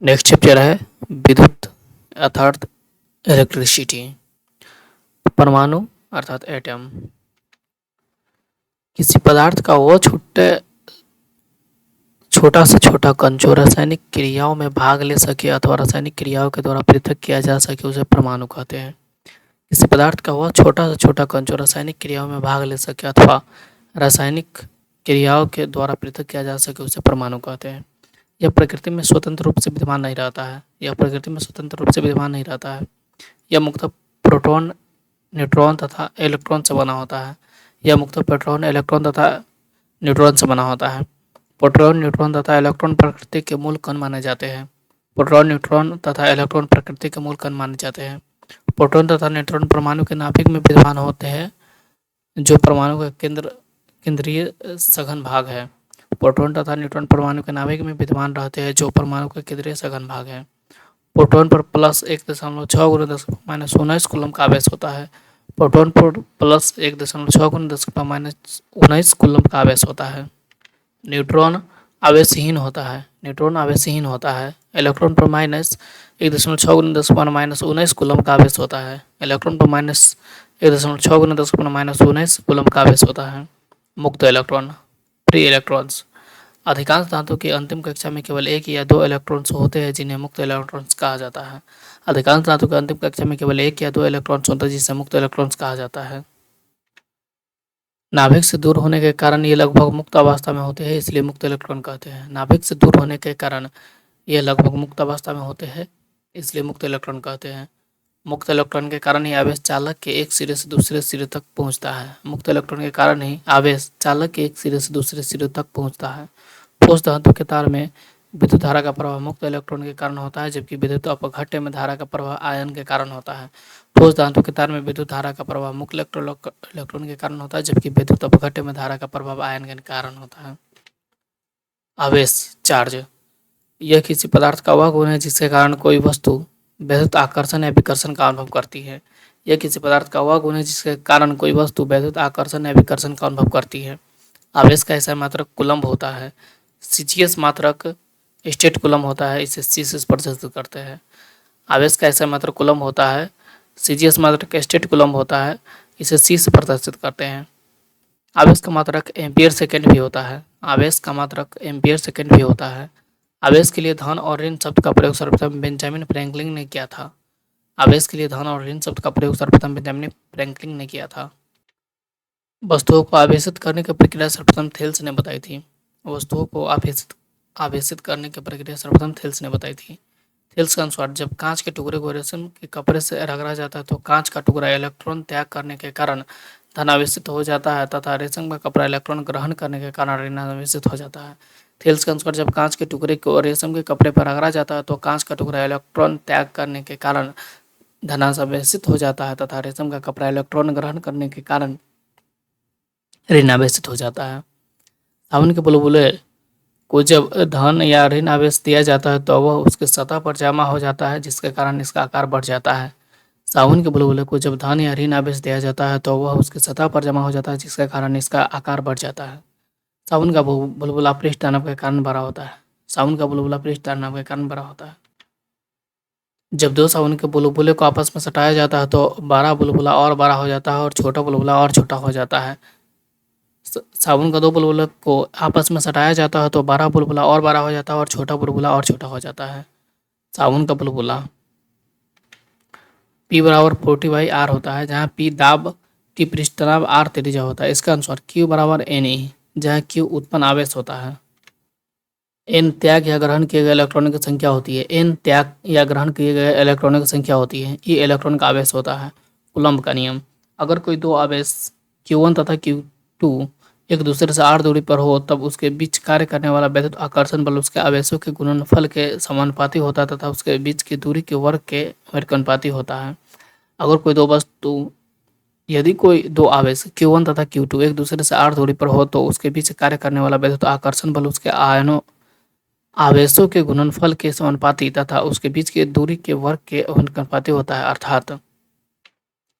Next chapter है विद्युत अर्थात इलेक्ट्रिसिटी। परमाणु अर्थात एटम किसी पदार्थ का वो छोटा से छोटा कण जो रासायनिक क्रियाओं में भाग ले सके अथवा रासायनिक क्रियाओं के द्वारा पृथक किया जा सके उसे परमाणु कहते हैं। किसी पदार्थ का वह छोटा से छोटा कण जो रासायनिक क्रियाओं में भाग ले सके अथवा रासायनिक क्रियाओं के द्वारा पृथक किया जा सके उसे परमाणु कहते हैं। यह प्रकृति में स्वतंत्र रूप से विद्यमान नहीं रहता है। यह मुख्यतः प्रोटॉन, न्यूट्रॉन तथा इलेक्ट्रॉन से बना होता है। प्रोटॉन, न्यूट्रॉन तथा इलेक्ट्रॉन प्रकृति के मूल कण माने जाते हैं। प्रोटॉन तथा न्यूट्रॉन परमाणु के नाभिक में विद्यमान होते हैं, जो परमाणु का केंद्रीय सघन भाग है। प्रोटॉन तथा न्यूट्रॉन परमाणु के नाभिक में विद्यमान रहते हैं, जो परमाणु का केंद्रीय सघन भाग है। प्रोटॉन पर प्लस 1.6 गुना 10⁻19 कूलम का आवेश होता है। न्यूट्रॉन आवेशहीन होता है। इलेक्ट्रॉन पर माइनस 1.6 गुना 10⁻19 कूलम का आवेश होता है। 1.6 गुना 10⁻19 कूलम का आवेश होता है। मुक्त इलेक्ट्रॉन, फ्री इलेक्ट्रॉन्स। अधिकांश धातु की अंतिम कक्षा में केवल एक या दो इलेक्ट्रॉन्स होते हैं, जिन्हें मुक्त इलेक्ट्रॉन्स कहा जाता है। जिसे मुक्त इलेक्ट्रॉन्स कहा जाता है। नाभिक से दूर होने के कारण ये लगभग मुक्त अवस्था में होते हैं, इसलिए मुक्त इलेक्ट्रॉन कहते हैं। मुक्त इलेक्ट्रॉन के कारण ही आवेश चालक के एक सिरे से दूसरे सिरे तक पहुंचता है। ठोस धातु के तार में विद्युत धारा का प्रवाह मुक्त इलेक्ट्रॉन के कारण होता है, जबकि विद्युत अपघट्य में धारा का प्रवाह आयन के कारण होता है। ठोस धातु के तार में विद्युत धारा का प्रवाह मुक्त इलेक्ट्रॉन के कारण होता है, जबकि विद्युत अपघट्य में धारा का प्रभाव आयन के कारण होता है। आवेश, चार्ज। यह किसी पदार्थ का वह गुण है जिसके कारण कोई वस्तु वैद्युत आकर्षण या विकर्षण का अनुभव करती है। आवेश का ऐसा मात्रक कूलम्ब होता है। सीजीएस मात्रक स्टेट कूलम्ब होता है, इसे सी से प्रदर्शित करते हैं। आवेश का ऐसा मात्रक कूलम्ब होता है। सीजीएस मात्रक स्टेट कूलम्ब होता है, इसे सी से प्रदर्शित करते हैं। आवेश का मात्रक एम्पियर सेकेंड भी होता है। आवेश के लिए धन और ऋण शब्द का प्रयोग सर्वप्रथम बेंजामिन फ्रैंकलिन ने किया था। वस्तुओं को आवेशित करने की प्रक्रिया सर्वप्रथम थेल्स ने बताई थी। थेल्स के अनुसार जब कांच के टुकड़े को रेशम के कपड़े से रगड़ा जाता है तो कांच का टुकड़ा इलेक्ट्रॉन त्याग करने के कारण धनावेशित हो जाता है तथा रेशम का कपड़ा इलेक्ट्रॉन ग्रहण करने के कारण ऋणावेशित हो जाता है। थेल्स के अनुसार जब कांच के टुकड़े को रेशम के कपड़े पर रगड़ा जाता है तो कांच का टुकड़ा इलेक्ट्रॉन त्याग करने के कारण धनावेशित हो जाता है तथा रेशम का कपड़ा इलेक्ट्रॉन ग्रहण करने के कारण ऋणावेशित हो जाता है। साबुन के बुलबुले को जब धन या ऋण आवेश दिया जाता है तो वह उसके सतह पर जमा हो जाता है, जिसके कारण इसका आकार बढ़ जाता है। साबुन के बुलबुले को जब धन या ऋण आवेश दिया जाता है तो वह उसके सतह पर जमा हो जाता है, जिसके कारण इसका आकार बढ़ जाता है। साबुन का बुलबुला पृष्ठ तनाव के कारण बड़ा होता है। जब दो साबुन के बुलबुले को आपस में सटाया जाता है तो बड़ा बुलबुला और बड़ा हो जाता है और छोटा बुलबुला और छोटा हो जाता है। साबुन का दो बुलबुले को आपस में सटाया जाता है तो बड़ा बुलबुला और बड़ा हो जाता है और छोटा बुलबुला और छोटा हो जाता है। साबुन का बुलबुला P बराबर 40/R होता है, जहाँ P दाब, T पृष्ठ तनाव, R त्रिज्या होता है। इसका अनुसार Q बराबर NE, जहाँ Q उत्पन्न आवेश होता है, N त्याग या ग्रहण किए गए इलेक्ट्रॉनों की संख्या होती है, E इलेक्ट्रॉन का आवेश होता है। कूलम्ब का नियम। अगर कोई दो आवेश Q1 तथा Q2 एक दूसरे से r दूरी पर हो तब उसके बीच कार्य करने वाला वैद्युत आकर्षण बल उसके आवेशों के गुणनफल के समानुपाती होता है तथा उसके बीच की दूरी के वर्ग के वर्गानुपाती होता है। यदि कोई दो आवेश Q1 तथा Q2 एक दूसरे से r दूरी पर हो तो उसके बीच कार्य करने वाला वैद्युत आकर्षण बल उसके आवेशों के गुणनफल के समानुपाती तथा उसके बीच की दूरी के वर्ग के वर्गानुपाती होता है। अर्थात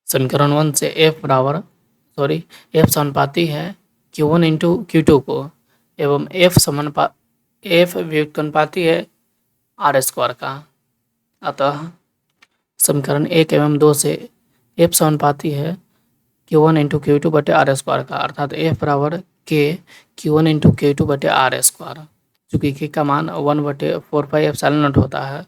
समीकरण 1 से F समानुपाती है Q1 इंटू Q2 को एवं F व्युत्पन्नपाती है आर स्क्वायर का। अतः समीकरण 1 एवं 2 से F समानुपाती है Q1 इंटू Q2 बटे आर स्क्वायर का, अर्थात F बराबर K Q1 इंटू Q2 बटे आर स्क्वायर, चूँकि K का मान 1/4πε0 होता है,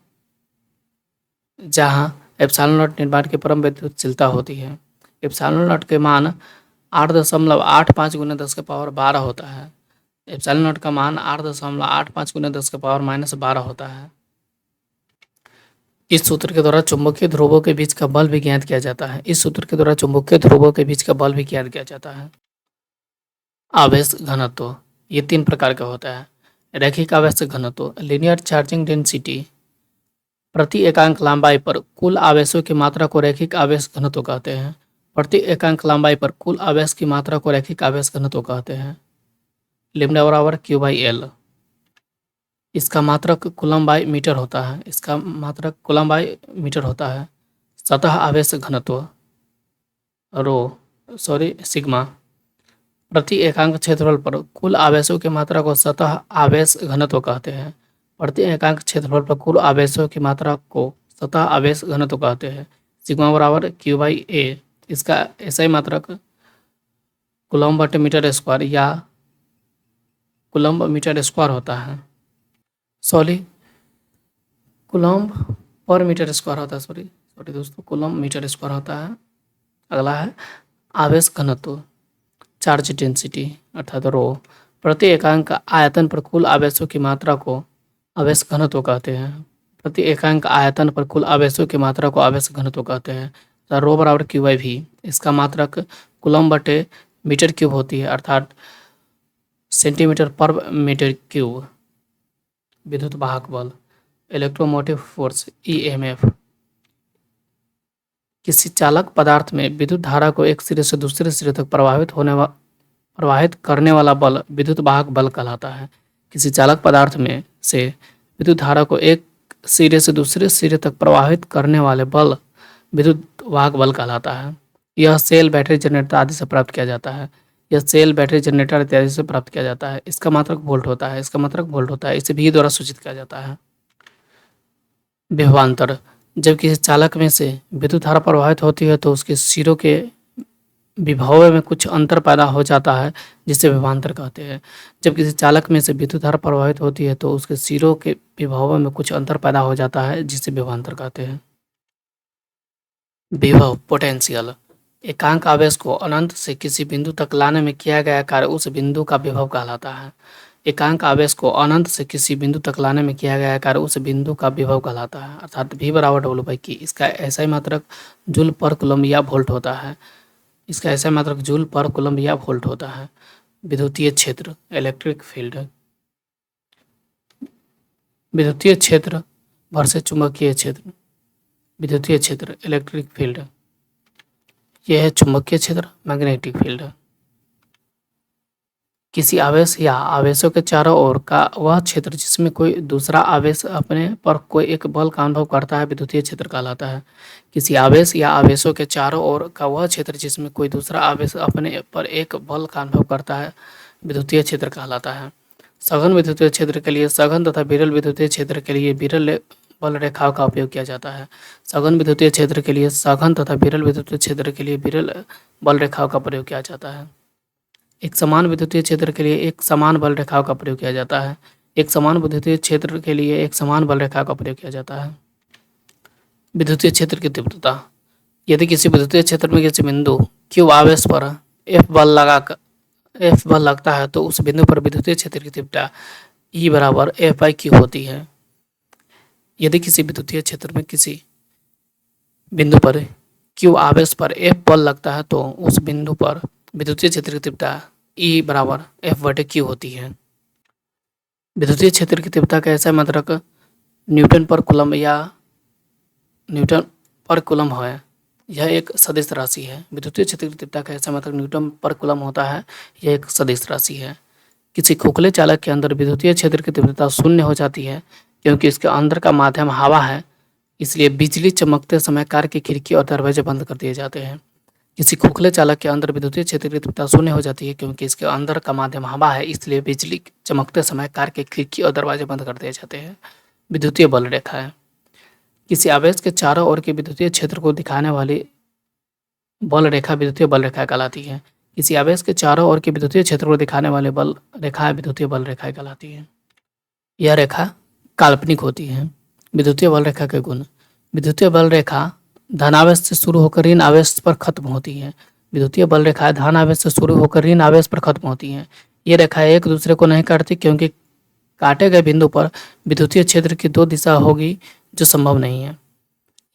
जहाँ ε0 निर्माण की परम विद्युतशीलता होती है। ε0 के मान 8.85 × 10⁻12 होता है। ε0 का मान 8.85 × 10⁻−12 होता है। इस सूत्र के द्वारा चुंबकीय ध्रुवों के बीच का बल भी ज्ञात किया जाता है। इस सूत्र के द्वारा चुंबकीय ध्रुवों के बीच का बल भी ज्ञात किया जाता है। आवेश घनत्व ये 3 प्रकार का होता है। रैखिक आवेश घनत्व, लीनियर चार्जिंग डेंसिटी, प्रति एकांक लंबाई पर कुल आवेशों की मात्रा को रैखिक आवेश घनत्व कहते हैं। प्रति एकांक लंबाई पर कुल आवेश की मात्रा को रैखिक आवेश घनत्व कहते हैं। लैम्डा बराबर Q/L। इसका मात्रक कूलम बाई मीटर होता है। इसका मात्रक कूलम बाई मीटर होता है। सतह आवेश घनत्व सिग्मा, प्रति एकांक क्षेत्रफल पर कुल आवेशों की मात्रा को सतह आवेश घनत्व कहते हैं। प्रति एकांक क्षेत्रफल पर कुल आवेशों की मात्रा को सतह आवेश घनत्व कहते हैं। सिग्मा बराबर Q/A। इसका ऐसा ही मात्रक कूलम बटे मीटर स्क्वायर या कूलम मीटर स्क्वायर होता है। कूलम पर मीटर स्क्वायर होता है। दोस्तों, कूलम मीटर स्क्वायर होता है। अगला है आवेश घनत्व, चार्ज डेंसिटी अर्थात रो, प्रति एकांक आयतन पर कुल आवेशों की मात्रा को आवेश घनत्व कहते हैं। प्रति एकांक आयतन पर कुल आवेशों की मात्रा को आवेश घनत्व कहते हैं। रो बराबर Q/V। इसका मात्रक कूलम बटे मीटर क्यूब होती है, अर्थात सेंटीमीटर पर मीटर क्यूब। विद्युत वाहक बल, इलेक्ट्रोमोटिव फोर्स EMF, किसी चालक पदार्थ में विद्युत धारा को एक सिरे से दूसरे सिरे तक प्रवाहित करने वाला बल विद्युत वाहक बल कहलाता है। किसी चालक पदार्थ में से विद्युत धारा को एक सिरे से दूसरे सिरे तक प्रवाहित करने वाले बल विद्युत वाहक बल कहलाता है। यह सेल, बैटरी, जनरेटर आदि से प्राप्त किया जाता है। इत्यादि से प्राप्त किया जाता है। इसका मात्रक वोल्ट होता है। इसे भी द्वारा सूचित किया जाता है। विभवांतर, जब किसी चालक में से विद्युत धारा प्रवाहित होती है तो उसके सिरों के विभव में कुछ अंतर पैदा हो जाता है, जिसे विभवांतर कहते हैं। जब किसी चालक में से विद्युत धारा प्रवाहित होती है तो उसके सिरों के विभव में कुछ अंतर पैदा हो जाता है, जिसे विभवांतर कहते हैं। विभव, पोटेंशियल, एकांक आवेश को अनंत से किसी बिंदु तक लाने में किया गया कार्य उस बिंदु का विभव कहलाता है। एकांक आवेश को अनंत से किसी बिंदु तक लाने में किया गया कार्य उस बिंदु का विभव कहलाता है, अर्थात V बराबर W/K। इसका ऐसा ही मात्रक जूल पर कूलम या वोल्ट होता है। विद्युतीय क्षेत्र, इलेक्ट्रिक फील्ड, विद्युतीय क्षेत्र वर्सेस चुंबकीय क्षेत्र। विद्युतीय क्षेत्र, इलेक्ट्रिक फील्ड, यह है चुंबकीय क्षेत्र, मैग्नेटिक फील्ड। किसी आवेश या आवेशों के चारों ओर का वह क्षेत्र जिसमें कोई दूसरा आवेश अपने पर कोई एक बल का अनुभव करता है, विद्युतीय क्षेत्र कहलाता है। किसी आवेश या आवेशों के चारों ओर का वह क्षेत्र जिसमें कोई दूसरा आवेश अपने पर एक बल का अनुभव करता है, विद्युतीय क्षेत्र कहलाता है। सघन विद्युतीय क्षेत्र के लिए सघन तथा विरल विद्युतीय क्षेत्र के लिए विरल बल रेखाओं का उपयोग किया जाता है। सघन विद्युतीय क्षेत्र के लिए सघन तथा विरल विद्युतीय क्षेत्र के लिए विरल बल रेखाओं का प्रयोग किया जाता है। एक समान विद्युतीय क्षेत्र के लिए एक समान बल रेखाओं का प्रयोग किया जाता है। एक समान विद्युतीय क्षेत्र के लिए एक समान बल रेखा का प्रयोग किया जाता है। विद्युतीय क्षेत्र की तीव्रता, यदि किसी विद्युतीय क्षेत्र में किसी बिंदु Q आवेश पर F बल लगता है तो उस बिंदु पर विद्युतीय क्षेत्र की तीव्रता E बराबर F/Q होती है। यदि किसी विद्युतीय क्षेत्र में किसी बिंदु पर Q आवेश पर F बल लगता है तो उस बिंदु पर विद्युतीय क्षेत्र की तीव्रता E बराबर F/Q होती है। विद्युतीय क्षेत्र की तीव्रता का ऐसा मात्रक न्यूटन पर कूलम है। यह एक सदिश राशि है। विद्युतीय क्षेत्र की तीव्रता का ऐसा मात्रक न्यूटन पर कूलम होता है। यह एक सदिश राशि है। किसी खोखले चालक के अंदर विद्युतीय क्षेत्र की तीव्रता शून्य हो जाती है क्योंकि इसके अंदर का माध्यम हवा है, इसलिए बिजली चमकते समय कार की खिड़की और दरवाजे बंद कर दिए जाते हैं। किसी खोखले चालक के अंदर विद्युतीय क्षेत्र की तीव्रता शून्य हो जाती है क्योंकि इसके अंदर का माध्यम हवा है, इसलिए बिजली चमकते समय कार के खिड़की और दरवाजे बंद कर दिए जाते हैं। विद्युतीय बल रेखा है। किसी आवेश के चारों ओर के विद्युतीय क्षेत्र को दिखाने वाली बल रेखा विद्युतीय बल रेखा कहलाती है। किसी आवेश के चारों ओर के विद्युतीय क्षेत्र को दिखाने वाले बल रेखा विद्युतीय बल रेखा कहलाती है। यह रेखा काल्पनिक होती है। विद्युतीय बल रेखा के गुण। विद्युतीय बल रेखा धनावेश से शुरू होकर ऋण आवेश पर खत्म होती है। विद्युतीय बल रेखाएं धन आवेश से शुरू होकर ऋण आवेश पर खत्म होती हैं। ये रेखाएं एक दूसरे को नहीं काटती, क्योंकि काटे गए बिंदु पर विद्युतीय क्षेत्र की दो दिशा होगी, जो संभव नहीं है।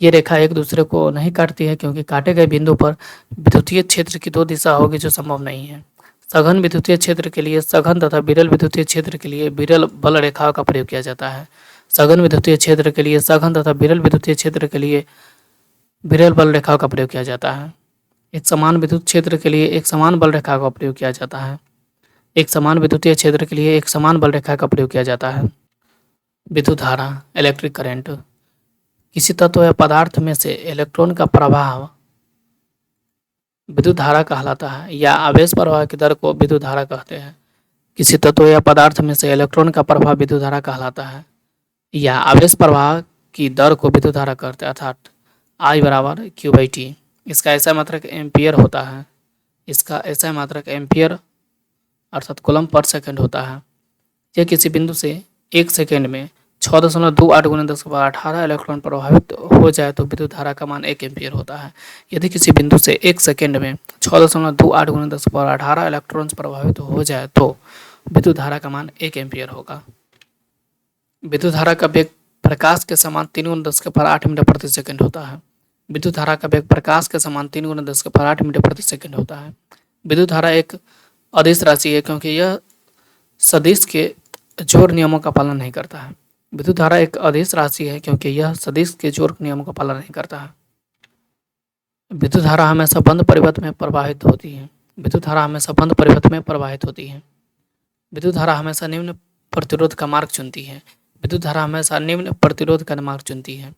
ये रेखा एक दूसरे को नहीं काटती है, क्योंकि काटे गए बिंदु पर विद्युतीय क्षेत्र की दो दिशा होगी, जो संभव नहीं है। सघन विद्युतीय क्षेत्र के लिए सघन तथा विरल विद्युतीय क्षेत्र के लिए विरल बल रेखाओं का प्रयोग किया जाता है। सघन विद्युतीय क्षेत्र के लिए सघन तथा विरल विद्युतीय क्षेत्र के लिए विरल बल रेखाओं का प्रयोग किया जाता है। एक समान विद्युत क्षेत्र के लिए एक समान बल रेखा का प्रयोग किया जाता है। एक समान विद्युतीय क्षेत्र के लिए एक समान बल रेखा का प्रयोग किया जाता है। विद्युत धारा इलेक्ट्रिक करंट। किसी तत्व या पदार्थ में से इलेक्ट्रॉन का प्रवाह विद्युत धारा कहलाता है, या आवेश प्रवाह की दर को विद्युत धारा कहते हैं। किसी तत्व या पदार्थ में से इलेक्ट्रॉन का प्रवाह विद्युत धारा कहलाता है, या आवेश प्रवाह की दर को विद्युत धारा कहते हैं, अर्थात I बराबर Q/T। इसका ऐसा मात्रक एम्पियर होता है। इसका ऐसा मात्रक एम्पियर अर्थात कूलम पर सेकंड होता है। यह किसी बिंदु से एक सेकंड में 6.28 × 10⁻18 इलेक्ट्रॉन प्रभावित हो जाए तो विद्युत धारा का मान 1 एम्पियर होता है। यदि किसी बिंदु से एक सेकंड में 6.28 × 10⁻18 इलेक्ट्रॉन्स प्रभावित हो जाए तो विद्युत धारा का मान 1 एम्पियर होगा। विद्युत धारा का वेग प्रकाश के समान 3 × 10⁸ मीटर प्रति सेकंड होता है। विद्युत धारा का वेग प्रकाश के समान 3 × 10⁸ मीटर प्रति सेकंड होता है। विद्युत धारा एक अदिश राशि है, क्योंकि यह सदिश के जोड़ नियमों का पालन नहीं करता है। विद्युत धारा एक अदिश राशि है, क्योंकि यह सदिश के जोड़ नियमों का पालन नहीं करता है। विद्युत धारा हमेशा बंद परिपथ में प्रवाहित होती है। विद्युत धारा हमेशा बंद परिपथ में प्रवाहित होती है। विद्युत धारा हमेशा निम्न प्रतिरोध का मार्ग चुनती है। विद्युत धारा हमेशा निम्न प्रतिरोध का मार्ग चुनती है।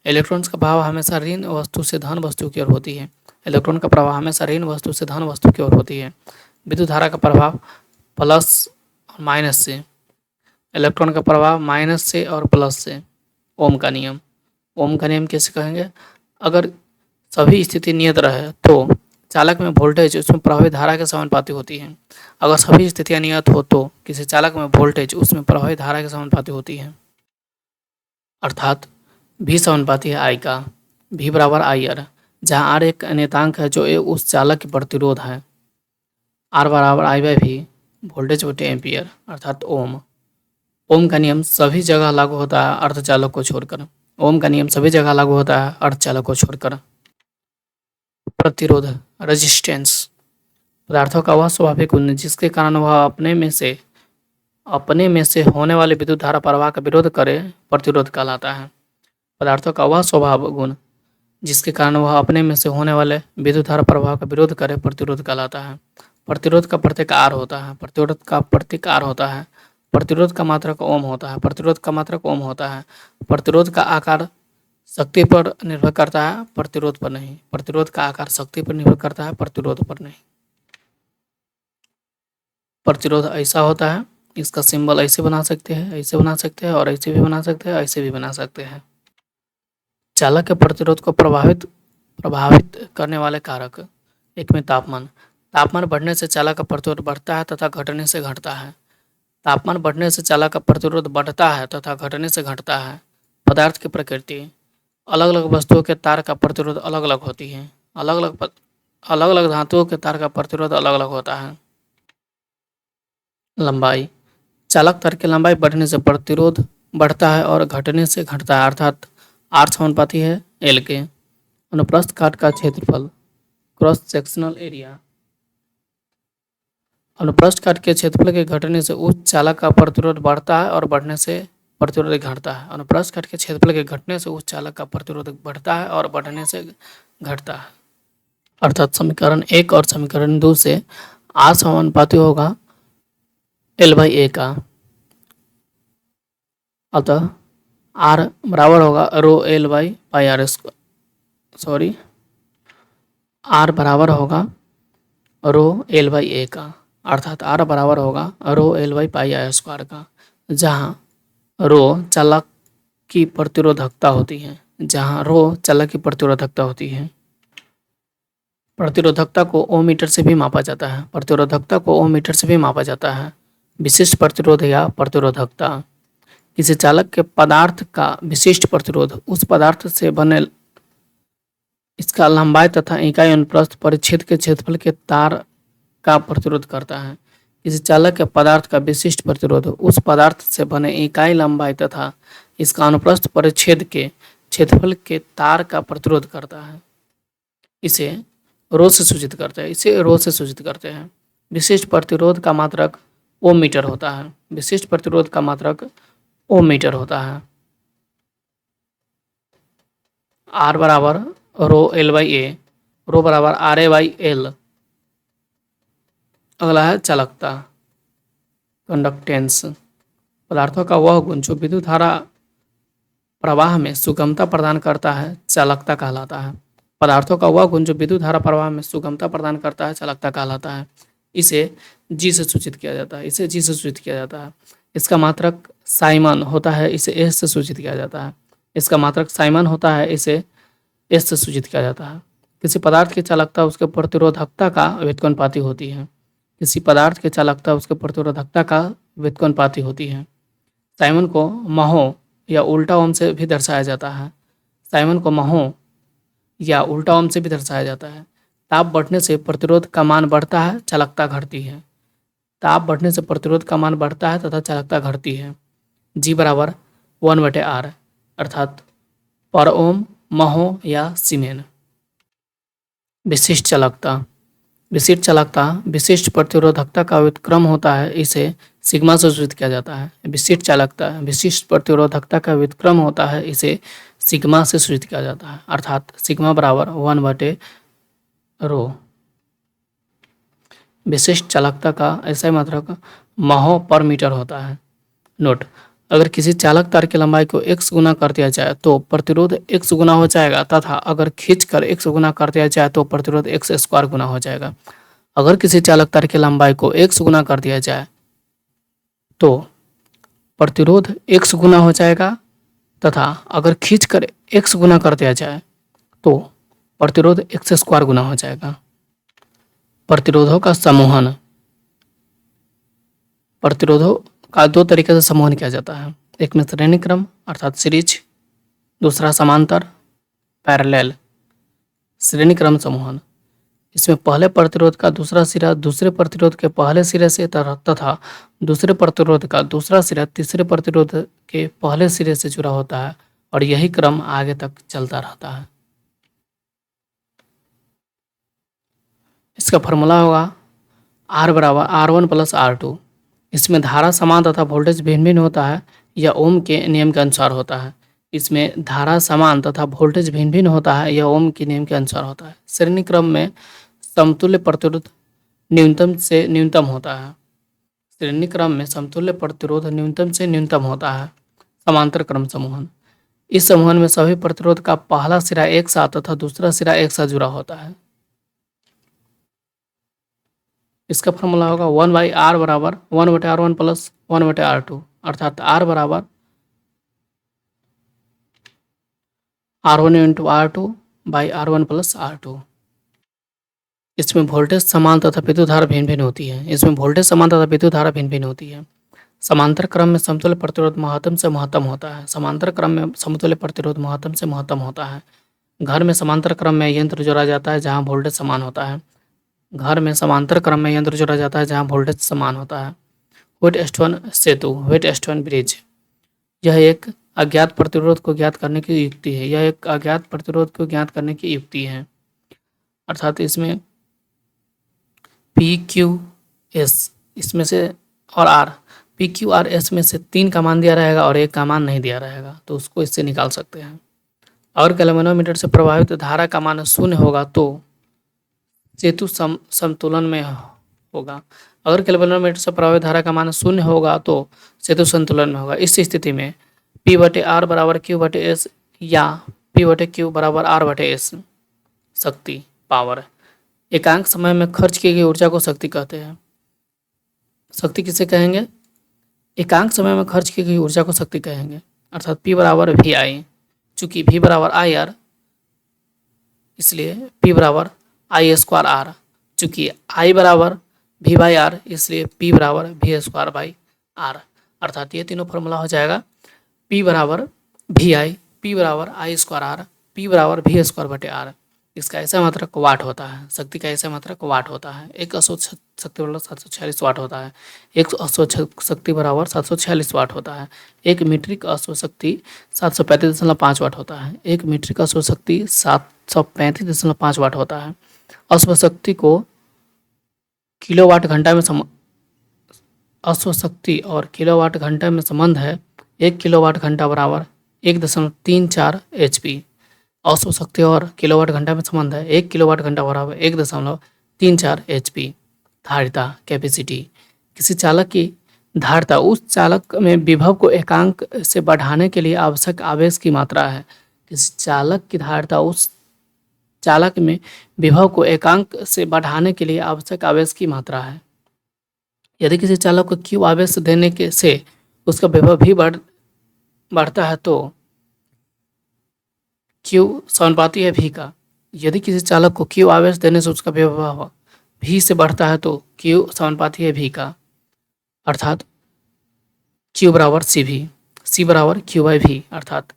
इलेक्ट्रॉन्स का प्रवाह हमेशा ऋण वस्तु से धन वस्तु की ओर होती है। इलेक्ट्रॉन का प्रवाह हमेशा ऋण वस्तु से धन वस्तु की ओर होती है। विद्युत धारा का प्रभाव प्लस और माइनस से, इलेक्ट्रॉन का प्रभाव माइनस से और प्लस से। ओम का नियम। ओम का नियम कैसे कहेंगे? अगर सभी स्थिति नियत रहे तो चालक में वोल्टेज उसमें प्रवाहित धारा के समानुपाती होती है। अगर सभी स्थितियां नियत हो तो किसी चालक में वोल्टेज उसमें प्रवाहित धारा के समानुपाती होती है, अर्थात V समानुपाती है I का। V बराबर IR, जहाँ R एक नियतांक है जो उस चालक की प्रतिरोध है। R बराबर I/V, वोल्टेज बटे एम्पियर, अर्थात ओम। ओम का नियम सभी जगह लागू होता है अर्धचालक को छोड़कर। ओम का नियम सभी जगह लागू होता है अर्धचालक को छोड़कर। प्रतिरोध रेजिस्टेंस पदार्थों का वह स्वाभाविक गुण जिसके कारण वह अपने में से होने वाले विद्युत धारा प्रवाह का विरोध करे प्रतिरोध कहलाता है। पदार्थों का वह स्वभाव गुण जिसके कारण वह अपने में से होने वाले विद्युत धारा प्रवाह का विरोध करे प्रतिरोध कहलाता है। प्रतिरोध का प्रतीक R होता है। प्रतिरोध का प्रतीक R होता है। प्रतिरोध का मात्रक ओम होता है। प्रतिरोध का मात्रक ओम होता है। प्रतिरोध का आकार शक्ति पर निर्भर करता है, प्रतिरोध पर नहीं। प्रतिरोध का आकार शक्ति पर निर्भर करता है, प्रतिरोध पर नहीं। प्रतिरोध ऐसा होता है, इसका सिंबल ऐसे बना सकते हैं, ऐसे बना सकते हैं, और ऐसे भी बना सकते हैं, ऐसे भी बना सकते हैं। चालक के प्रतिरोध को प्रभावित करने वाले कारक। एक में तापमान। तापमान बढ़ने से चालक का प्रतिरोध बढ़ता है तथा घटने से घटता है। तापमान बढ़ने से चालक का प्रतिरोध बढ़ता है तथा घटने से घटता है। पदार्थ की प्रकृति। अलग अलग वस्तुओं के तार का प्रतिरोध अलग अलग होती है। अलग अलग धातुओं के तार का प्रतिरोध अलग अलग होता है। लंबाई। चालक तार की लंबाई बढ़ने से प्रतिरोध बढ़ता है और घटने से घटता है, अर्थात R समानुपाती है L के। अनुप्रस्थ काट का क्षेत्रफल, क्रॉस सेक्शनल एरिया। अनुप्रस्थ काट के क्षेत्रफल के घटने से उस चालक का प्रतिरोध बढ़ता है और बढ़ने से प्रतिरोध घटता है। अनुप्रस्थ काट के क्षेत्रफल के घटने से उस चालक का प्रतिरोध बढ़ता है और बढ़ने से घटता है, अर्थात समीकरण 1 और समीकरण 2 से R समानुपाती होगा L/A का। अतः R बराबर होगा ρL/πr²। R बराबर होगा ρL/A का, अर्थात R बराबर होगा ρL/πr² का, जहाँ रो चालक की प्रतिरोधकता होती है, जहाँ रो चालक की प्रतिरोधकता होती है। प्रतिरोधकता को ओम मीटर से भी मापा जाता है। प्रतिरोधकता को ओम मीटर से भी मापा जाता है। विशिष्ट प्रतिरोध या प्रतिरोधकता, किसी चालक के पदार्थ का विशिष्ट प्रतिरोध उस पदार्थ से बने इसका लंबाई तथा इकाई अनुप्रस्थ परिच्छेद के क्षेत्रफल के तार का प्रतिरोध करता है। किसी चालक के पदार्थ का विशिष्ट प्रतिरोध उस पदार्थ से बने इकाई लंबाई तथा इसका अनुप्रस्थ परिच्छेद के क्षेत्रफल के तार का प्रतिरोध करता है। इसे रो से सूचित करते हैं। विशिष्ट प्रतिरोध का मात्रक ओम मीटर होता है। विशिष्ट प्रतिरोध का मात्रक ओम मीटर होता है। आर बराबर रो एल बाई ए, रो बराबर आर ए बाई एल। अगला है चालकता, कंडक्टेंस। पदार्थों का वह गुण जो विद्युत धारा प्रवाह में सुगमता प्रदान करता है चालकता कहलाता है। पदार्थों का वह गुण जो विद्युत धारा प्रवाह में सुगमता प्रदान करता है चालकता कहलाता है। इसे जी से सूचित किया जाता है। इसका मात्रक साइमन होता है, इसे एस से सूचित किया जाता है। इसका मात्रक साइमन होता है, इसे एस से सूचित किया जाता है। किसी पदार्थ की चालकता उसके प्रतिरोधकता का व्युत्क्रमानुपाती होती है। किसी पदार्थ की चालकता उसके प्रतिरोधकता का व्युत्क्रमानुपाती होती है। साइमन को महो या उल्टा ओम से भी दर्शाया जाता है। ताप बढ़ने से प्रतिरोध का मान बढ़ता है, चालकता घटती है। तथा चालकता घटती है। जी बराबर 1/r, अर्थात पर ओम, महो या सीमेन। विशिष्ट चालकता विशिष्ट प्रतिरोधकता का व्युत्क्रम होता है, इसे सिग्मा से सूचित किया जाता है। विशिष्ट प्रतिरोधकता का व्युत्क्रम होता है, इसे सिग्मा से सूचित किया जाता है, अर्थात सिग्मा बराबर 1/रो। विशिष्ट चालकता का ऐसा मात्रक महो पर मीटर होता है। नोट, अगर किसी चालक तार की लंबाई को x गुना कर दिया जाए तो प्रतिरोध x गुना हो जाएगा, तथा अगर खींचकर x गुना कर दिया जाए तो प्रतिरोध x स्क्वायर गुना हो जाएगा। अगर किसी चालक तार की लंबाई को x गुना कर दिया जाए तो प्रतिरोध x गुना हो जाएगा, तथा अगर खींचकर x गुना कर दिया जाए तो प्रतिरोध x स्क्वायर गुना हो जाएगा। प्रतिरोधों का समूहन। प्रतिरोधों का दो तरीके से समूहन किया जाता है। एक में श्रेणी क्रम अर्थात सीरीज, दूसरा समांतर पैरेलल। श्रेणी क्रम समूहन, इसमें पहले प्रतिरोध का दूसरा सिरा दूसरे प्रतिरोध के पहले सिरे से तथा दूसरे प्रतिरोध का दूसरा सिरा तीसरे प्रतिरोध के पहले सिरे से जुड़ा होता है और यही क्रम आगे तक चलता रहता है। इसका फॉर्मूला होगा R बराबर R1 प्लस R2। इसमें धारा समान तथा वोल्टेज भिन्न भिन्न होता है, यह ओम के नियम के अनुसार होता है। ओम के नियम के अनुसार होता है। श्रेणी क्रम में समतुल्य प्रतिरोध न्यूनतम से न्यूनतम होता है। समांतर क्रम समूहन, इस समूहन में सभी प्रतिरोध का पहला सिरा एक साथ तथा दूसरा सिरा एक साथ जुड़ा होता है। इसका फॉर्मूला होगा 1/r बराबर 1/r1 प्लस 1/r2, अर्थात R बराबर R1 into R2 by R1 plus R2। इसमें वोल्टेज समान तथा विद्युत धारा भिन्न भिन्न होती है। समांतर क्रम में समतुल्य प्रतिरोध महत्तम से महत्तम होता है। घर में समांतर क्रम में यंत्र जोड़ा जाता है जहाँ वोल्टेज समान होता है। व्हिटस्टोन ब्रिज, यह एक अज्ञात प्रतिरोध को ज्ञात करने की युक्ति है। अर्थात इसमें PQS इसमें से और R, PQRS में से 3 का मान दिया रहेगा और 1 का मान नहीं दिया रहेगा, तो उसको इससे निकाल सकते हैं। अगर गैल्वेनोमीटर से प्रवाहित धारा का मान 0 होगा तो सेतु संतुलन में होगा। इस स्थिति में P/R बराबर Q/S या P/Q बराबर R/S। शक्ति, पावर, एकांक समय में खर्च की गई ऊर्जा को शक्ति कहते हैं। शक्ति किसे कहेंगे? एकांक समय में खर्च की गई ऊर्जा को शक्ति कहेंगे। अर्थात P बराबर वी आई। चूंकि V बराबर आई आर इसलिए P बराबर आई स्क्वायर आर। चूंकि I बराबर V बाई आर इसलिए P बराबर वी स्क्वायर बाई आर। अर्थात ये तीनों फॉर्मूला हो जाएगा P बराबर वी आई, P बराबर आई स्क्वायर आर, P बराबर वी स्क्वायर बटे आर। इसका ऐसा मात्रक वाट होता है, शक्ति का ऐसा मात्रक वाट होता है। एक अशोच शक्ति बराबर 746 वाट होता है, एक अशोच शक्ति बराबर 746 वाट होता है, एक मीट्रिक अशोच शक्ति 735.5 वाट होता है, एक मीट्रिक अशोच शक्ति 735.5 वाट होता है। अश्व शक्ति को किलोवाट घंटा में अश्व शक्ति और किलोवाट घंटा में संबंध है। 1 किलोवाट घंटा बराबर 1.34 HP। अश्व शक्ति और किलोवाट घंटा में संबंध है। 1 किलोवाट घंटा बराबर 1.34 HP। धारिता कैपेसिटी, किसी चालक की धारिता उस चालक में विभव को एकांक से बढ़ाने के लिए आवश्यक आवेश की मात्रा है। किसी चालक की धारिता उस चालक में विभव को एकांक से बढ़ाने के लिए आवश्यक आवेश की मात्रा है। यदि किसी चालक को Q आवेश देने के से उसका विभव भी बढ़ता है तो Q समानुपाती है V का। यदि किसी चालक को Q आवेश देने से उसका विभव V से बढ़ता है तो Q समानुपाती है V का। अर्थात Q बराबर CV, C बराबर Q बाई V। अर्थात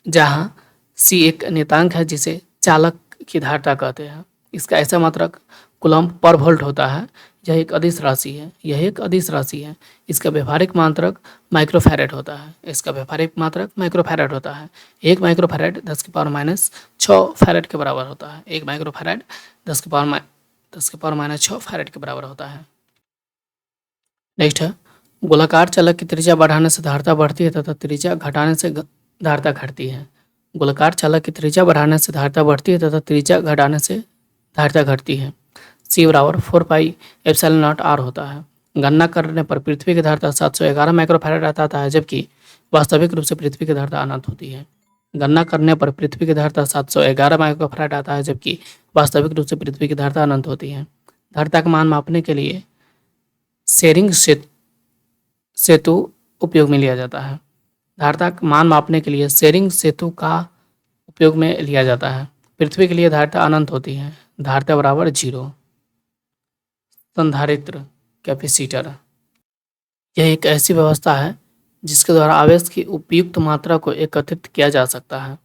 जहाँ C एक नियतांक है जिसे चालक की धारिता कहते हैं। इसका ऐसा मात्रक कूलम्ब पर वोल्ट होता है। यह एक अदिश राशि है, यह एक अदिश राशि है। इसका व्यवहारिक मात्रक माइक्रोफैरेड होता है, इसका व्यवहारिक मात्रक माइक्रोफैरेड होता है। 1 माइक्रोफैरेड 10⁻⁶ फैरेड के बराबर होता है। 1 माइक्रोफैरेड 10⁻⁶ फैरेड के बराबर होता है। नेक्स्ट है, गोलाकार चालक की त्रिज्या बढ़ाने से धारिता बढ़ती है तथा त्रिज्या घटाने से धारिता घटती है। गोलाकार चालक की त्रिज्या बढ़ाने से धारिता बढ़ती है तथा त्रिज्या घटाने से धारिता घटती है। C बराबर 4πε0 R होता है। गणना करने पर पृथ्वी की धारिता 711 माइक्रोफैरेड आता है, जबकि वास्तविक रूप से पृथ्वी की धारिता अनंत होती है। गणना करने पर पृथ्वी की धारिता 711 माइक्रोफैरेड आता है, जबकि वास्तविक रूप से पृथ्वी की धारिता अनंत होती है। धारिता का मान मापने के लिए शेरिंग सेतु उपयोग में लिया जाता है। धारिता का मान मापने के लिए शेरिंग सेतु का उपयोग में लिया जाता है। पृथ्वी के लिए धारिता अनंत होती है। धारिता बराबर 0। संधारित्र कैपेसिटर, यह एक ऐसी व्यवस्था है जिसके द्वारा आवेश की उपयुक्त मात्रा को एकत्रित किया जा सकता है।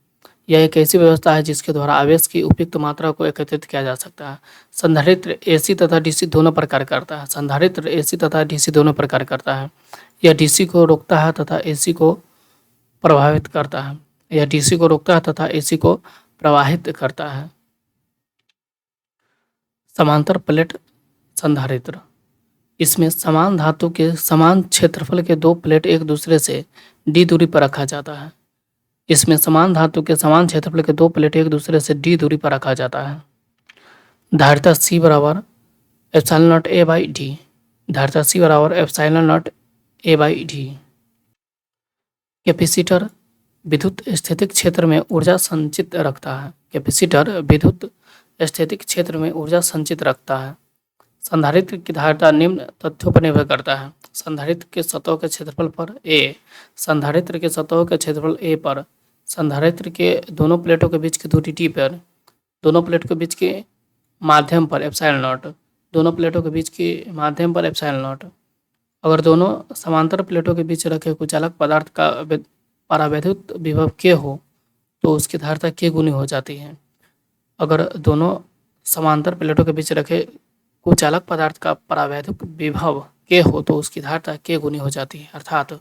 यह एक ऐसी व्यवस्था है जिसके द्वारा आवेश की उपयुक्त मात्रा को एकत्रित किया जा सकता है। संधारित्र AC तथा DC दोनों प्रकार करता है। संधारित्र AC तथा DC दोनों प्रकार करता है। यह DC को रोकता है तथा AC को प्रभावित करता है। यह DC को रोकता है तथा AC को प्रवाहित करता है। समांतर प्लेट संधारित्र, इसमें समान धातु के समान क्षेत्रफल के 2 प्लेट एक दूसरे से d दूरी पर रखा जाता है। इसमें समान धातु के समान क्षेत्रफल के 2 प्लेट एक दूसरे से d दूरी पर रखा जाता है। धारिता C बराबर ε0 A बाई डी। धारिता C बराबर ε0 A बाई डी। कैपेसिटर विद्युत स्थितिक क्षेत्र में ऊर्जा संचित रखता है। कैपेसिटर विद्युत स्थितिक क्षेत्र में ऊर्जा संचित रखता है। संधारित्र की धारिता निम्न तथ्यों पर निर्भर करता है। संधारित्र के सतह के क्षेत्रफल पर A, संधारित्र के सतह के क्षेत्रफल A पर, संधारित्र के दोनों प्लेटों के बीच की दूरी D पर, दोनों प्लेटों के बीच के माध्यम पर ε0, दोनों प्लेटों के बीच के माध्यम पर ε0। अगर दोनों समांतर प्लेटों के बीच रखे कुछ अलग पदार्थ का परावैद्युत विभव K हो तो उसकी धारिता K गुनी हो जाती है। अगर दोनों समांतर प्लेटों के बीच रखे कुछ अलग पदार्थ का परावैद्युत विभव K हो तो उसकी धारिता K गुनी हो जाती है। अर्थात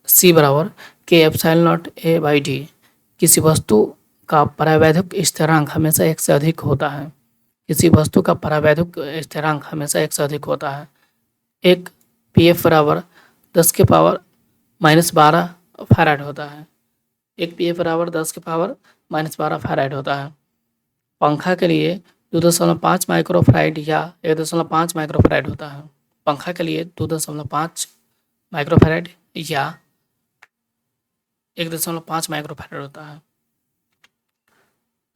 C बराबर K ε0 A बाई डी। किसी वस्तु का परावैद्युत स्थिरांक हमेशा 1 से अधिक होता है। किसी वस्तु का परावैद्युत स्थिरांक हमेशा 1 से अधिक होता है। एक PF बराबर 10⁻⁻12 फैराड होता है। एक PF बराबर 10⁻⁻12 फैराड होता है। पंखा के लिए 2.5 माइक्रोफैराड या 1.5 माइक्रोफैराड होता है। पंखा के लिए 2.5 माइक्रोफैराड या 1.5 माइक्रोफैराड होता है।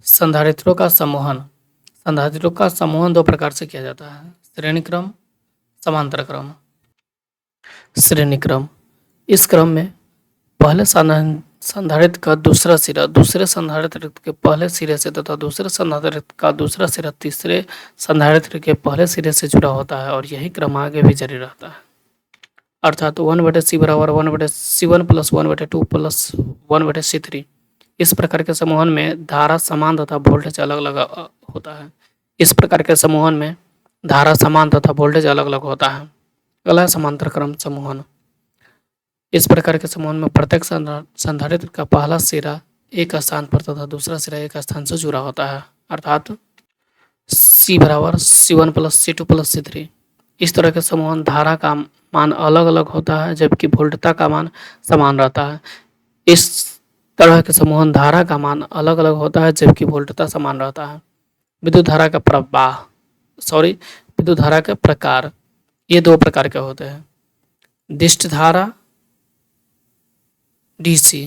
संधारित्रों का समूहन, संधारित्रों का समूहन 2 प्रकार से किया जाता है, श्रेणी क्रम, समांतर क्रम। श्रेणी क्रम, इस क्रम में पहले संधारित्र का दूसरा सिरा दूसरे संधारित्र के पहले सिरे से तथा दूसरे संधारित्र का दूसरा सिरा तीसरे संधारित्र के पहले सिरे से जुड़ा होता है और यही क्रम आगे भी जारी रहता है। अर्थात 1/c बराबर 1/c1 प्लस 1/2 प्लस 1/c3। इस प्रकार के समूहन में धारा समान तथा वोल्टेज अलग अलग होता है। इस प्रकार के समूहन में धारा समान तथा वोल्टेज अलग अलग होता है। अगला समांतर क्रम समूहन। इस प्रकार के समूहन में प्रत्येक संधारित्र का पहला सिरा एक स्थान पर तथा दूसरा सिरा एक स्थान से जुड़ा होता है। अर्थात C बराबर C1 plus C2 plus C3। इस तरह के समूहन धारा का मान अलग अलग होता है जबकि वोल्टता का मान समान रहता है। इस तरह के समूहन धारा का मान अलग अलग होता है जबकि वोल्टता समान रहता है। विद्युत धारा का विद्युत धारा के प्रकार, ये दो प्रकार के होते हैं। दिष्ट धारा डीसी,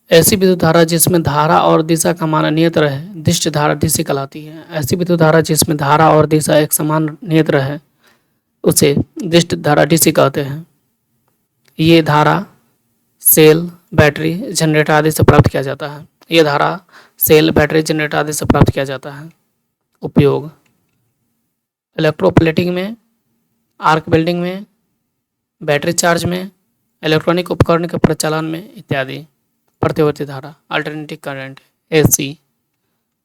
ऐसी विद्युत धारा जिसमें धारा और दिशा का मान नियत रहे दिष्ट धारा डीसी कहलाती है। ऐसी विद्युत धारा जिसमें धारा और दिशा एक समान नियत रहे उसे दिष्ट धारा डीसी कहते हैं। ये धारा सेल, बैटरी, जनरेटर आदि से प्राप्त किया जाता है। ये धारा सेल, बैटरी, जनरेटर आदि से प्राप्त किया जाता है। उपयोग: इलेक्ट्रोप्लेटिंग में, आर्क वेल्डिंग में, बैटरी चार्ज में, इलेक्ट्रॉनिक उपकरण के प्रचालन में इत्यादि। प्रतिवर्ती धारा अल्टरनेटिंग करंट एसी,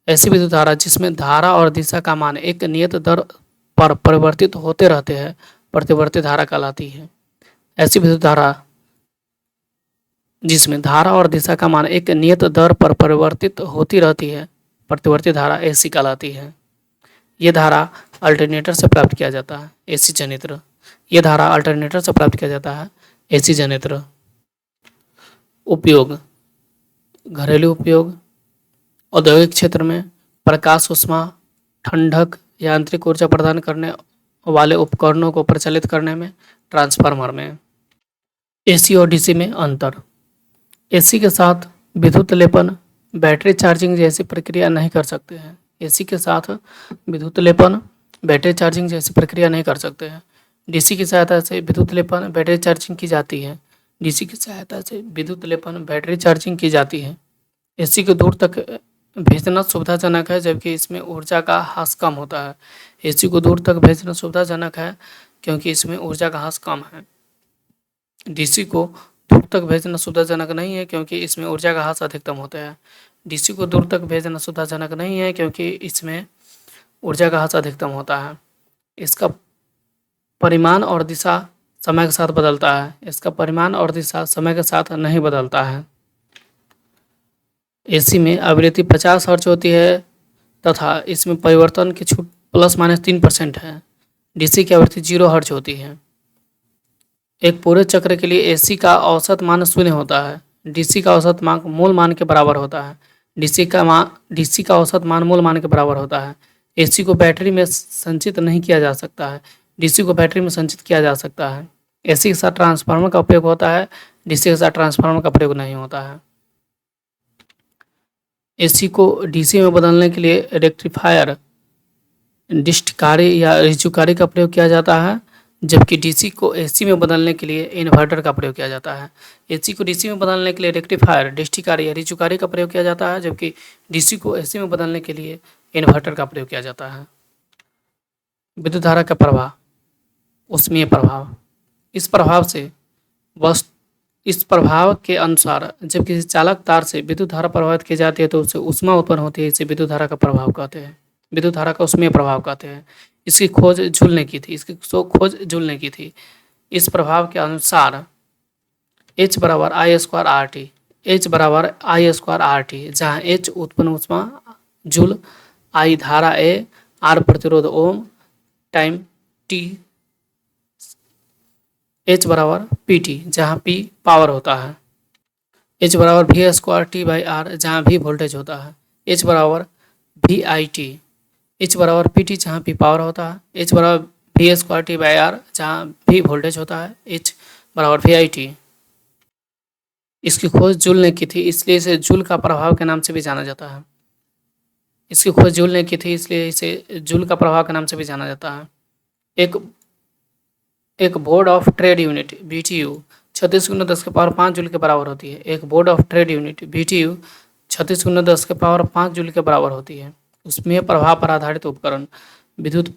ऐसी विद्युत धारा जिसमें धारा और दिशा का मान एक नियत दर पर परिवर्तित होते रहते हैं प्रतिवर्ती धारा कहलाती है। ऐसी विद्युत धारा जिसमें धारा और दिशा का मान एक नियत दर पर परिवर्तित होती रहती है प्रतिवर्ती धारा एसी कहलाती है। ये धारा अल्टरनेटर से प्राप्त किया जाता है। एसी जनित्र, ये धारा अल्टरनेटर से प्राप्त किया जाता है। एसी जनित्र। उपयोग: घरेलू उपयोग, औद्योगिक क्षेत्र में, प्रकाश ऊष्मा, ठंडक, यांत्रिक ऊर्जा प्रदान करने वाले उपकरणों को प्रचालित करने में, ट्रांसफार्मर में। एसी और डीसी में अंतर: एसी के साथ विद्युत लेपन, बैटरी चार्जिंग जैसी प्रक्रिया नहीं कर सकते हैं। एसी के साथ विद्युत लेपन, बैटरी चार्जिंग जैसी प्रक्रिया नहीं कर सकते हैं। डीसी की सहायता से विद्युत लेपन, बैटरी चार्जिंग की जाती है। डीसी की सहायता से विद्युत लेपन, बैटरी चार्जिंग की जाती है। एसी को दूर तक भेजना सुविधाजनक है जबकि इसमें ऊर्जा का ह्रास कम होता है। एसी को दूर तक भेजना सुविधाजनक है क्योंकि इसमें ऊर्जा का ह्रास कम है। डीसी को दूर तक भेजना सुविधाजनक नहीं है क्योंकि इसमें ऊर्जा का ह्रास अधिकतम होता है। डीसी को दूर तक भेजना सुविधाजनक नहीं है क्योंकि इसमें ऊर्जा का ह्रास अधिकतम होता है। इसका परिमाण और दिशा समय के साथ बदलता है। इसका परिमाण और दिशा समय के साथ नहीं बदलता है। एसी में आवृत्ति 50 हर्ट्ज होती है तथा इसमें परिवर्तन की छूट ±3% है। डीसी की आवृत्ति 0 हर्ट्ज होती है। एक पूरे चक्र के लिए एसी का औसत मान 0 होता है। डीसी का औसत मान मूल मान के बराबर होता है। डीसी का औसत मान मूल मान के बराबर होता है। एसी को बैटरी में संचित नहीं किया जा सकता है। डीसी को बैटरी में संचित किया जा सकता है। एसी के साथ ट्रांसफार्मर का उपयोग होता है। डीसी के साथ ट्रांसफार्मर का प्रयोग नहीं होता है। एसी को डीसी में बदलने के लिए रेक्टिफायर, डिस्टकारी या रिजुकारी का प्रयोग किया जाता है जबकि डीसी को एसी में बदलने के लिए इन्वर्टर का प्रयोग किया जाता है। एसी को डीसी में बदलने के लिए रेक्टिफायर, डिस्टकारी या रिजुकारी का प्रयोग किया जाता है जबकि डीसी को एसी में बदलने के लिए इन्वर्टर का प्रयोग किया जाता है। विद्युत धारा का प्रवाह, ऊष्मीय प्रभाव। इस प्रभाव के अनुसार जब किसी चालक तार से विद्युत धारा प्रवाहित की जाती है तो उससे ऊष्मा उत्पन्न होती है। इसे विद्युत धारा का प्रभाव कहते हैं। विद्युत धारा का ऊष्मीय प्रभाव कहते हैं। इसकी खोज जूल ने की थी। इस प्रभाव के अनुसार H बराबर I स्क्वायर RT, जहाँ H उत्पन्न ऊष्मा जूल, I धारा A, R प्रतिरोध ओम, टाइम T, H बराबर PT जहाँ P पावर होता है। H बराबर V स्क्वायर T/R जहाँ V वोल्टेज होता है। H बराबर VIT, H बराबर PT जहाँ P पावर होता है। H बराबर V स्क्वायर T/R जहाँ V वोल्टेज होता है। H बराबर VIT। इसकी खोज जूल ने की थी इसलिए इसे जूल का प्रभाव के नाम से भी जाना जाता है। इसकी खोज जूल ने की थी इसलिए इसे जूल का प्रभाव के नाम से भी जाना जाता है। एक board of trade unit BTU 36×10⁵ joule के बराबर होती है। एक board of trade unit BTU 36×10⁵ joule के बराबर होती है। उसमें प्रभाव पर आधारित उपकरण विद्युत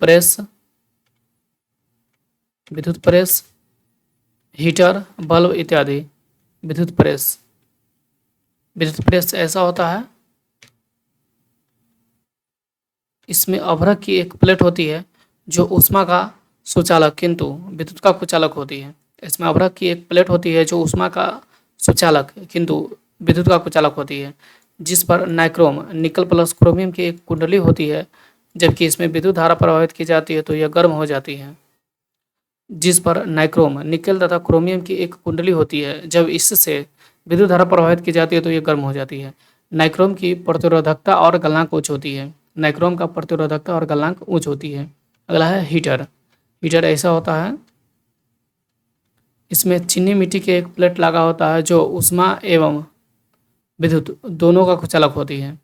प्रेस, हीटर, बल्ब इत्यादि। विद्युत प्रेस ऐसा होता है, इसमें अभ्रक की एक प्लेट होती है जो ऊष्मा का सुचालक किंतु विद्युत का कुचालक होती है। इसमें अभ्रक की एक प्लेट होती है जो ऊष्मा का सुचालक किंतु विद्युत का कुचालक होती है, जिस पर नाइक्रोम निकल प्लस क्रोमियम की एक कुंडली होती है। जबकि इसमें विद्युत धारा प्रवाहित की जाती है तो यह गर्म हो जाती है। जिस पर नाइक्रोम निकल तथा क्रोमियम की एक कुंडली होती है, जब इससे विद्युत धारा प्रवाहित की जाती है तो यह गर्म हो जाती है। नाइक्रोम की प्रतिरोधकता और गलनांक उच्च होती है। नाइक्रोम का प्रतिरोधकता और गलनांक उच्च होती है। अगला है हीटर। हीटर ऐसा होता है, इसमें चीनी मिट्टी के एक प्लेट लगा होता है जो ऊष्मा एवं विद्युत दोनों का कुचालक होती है।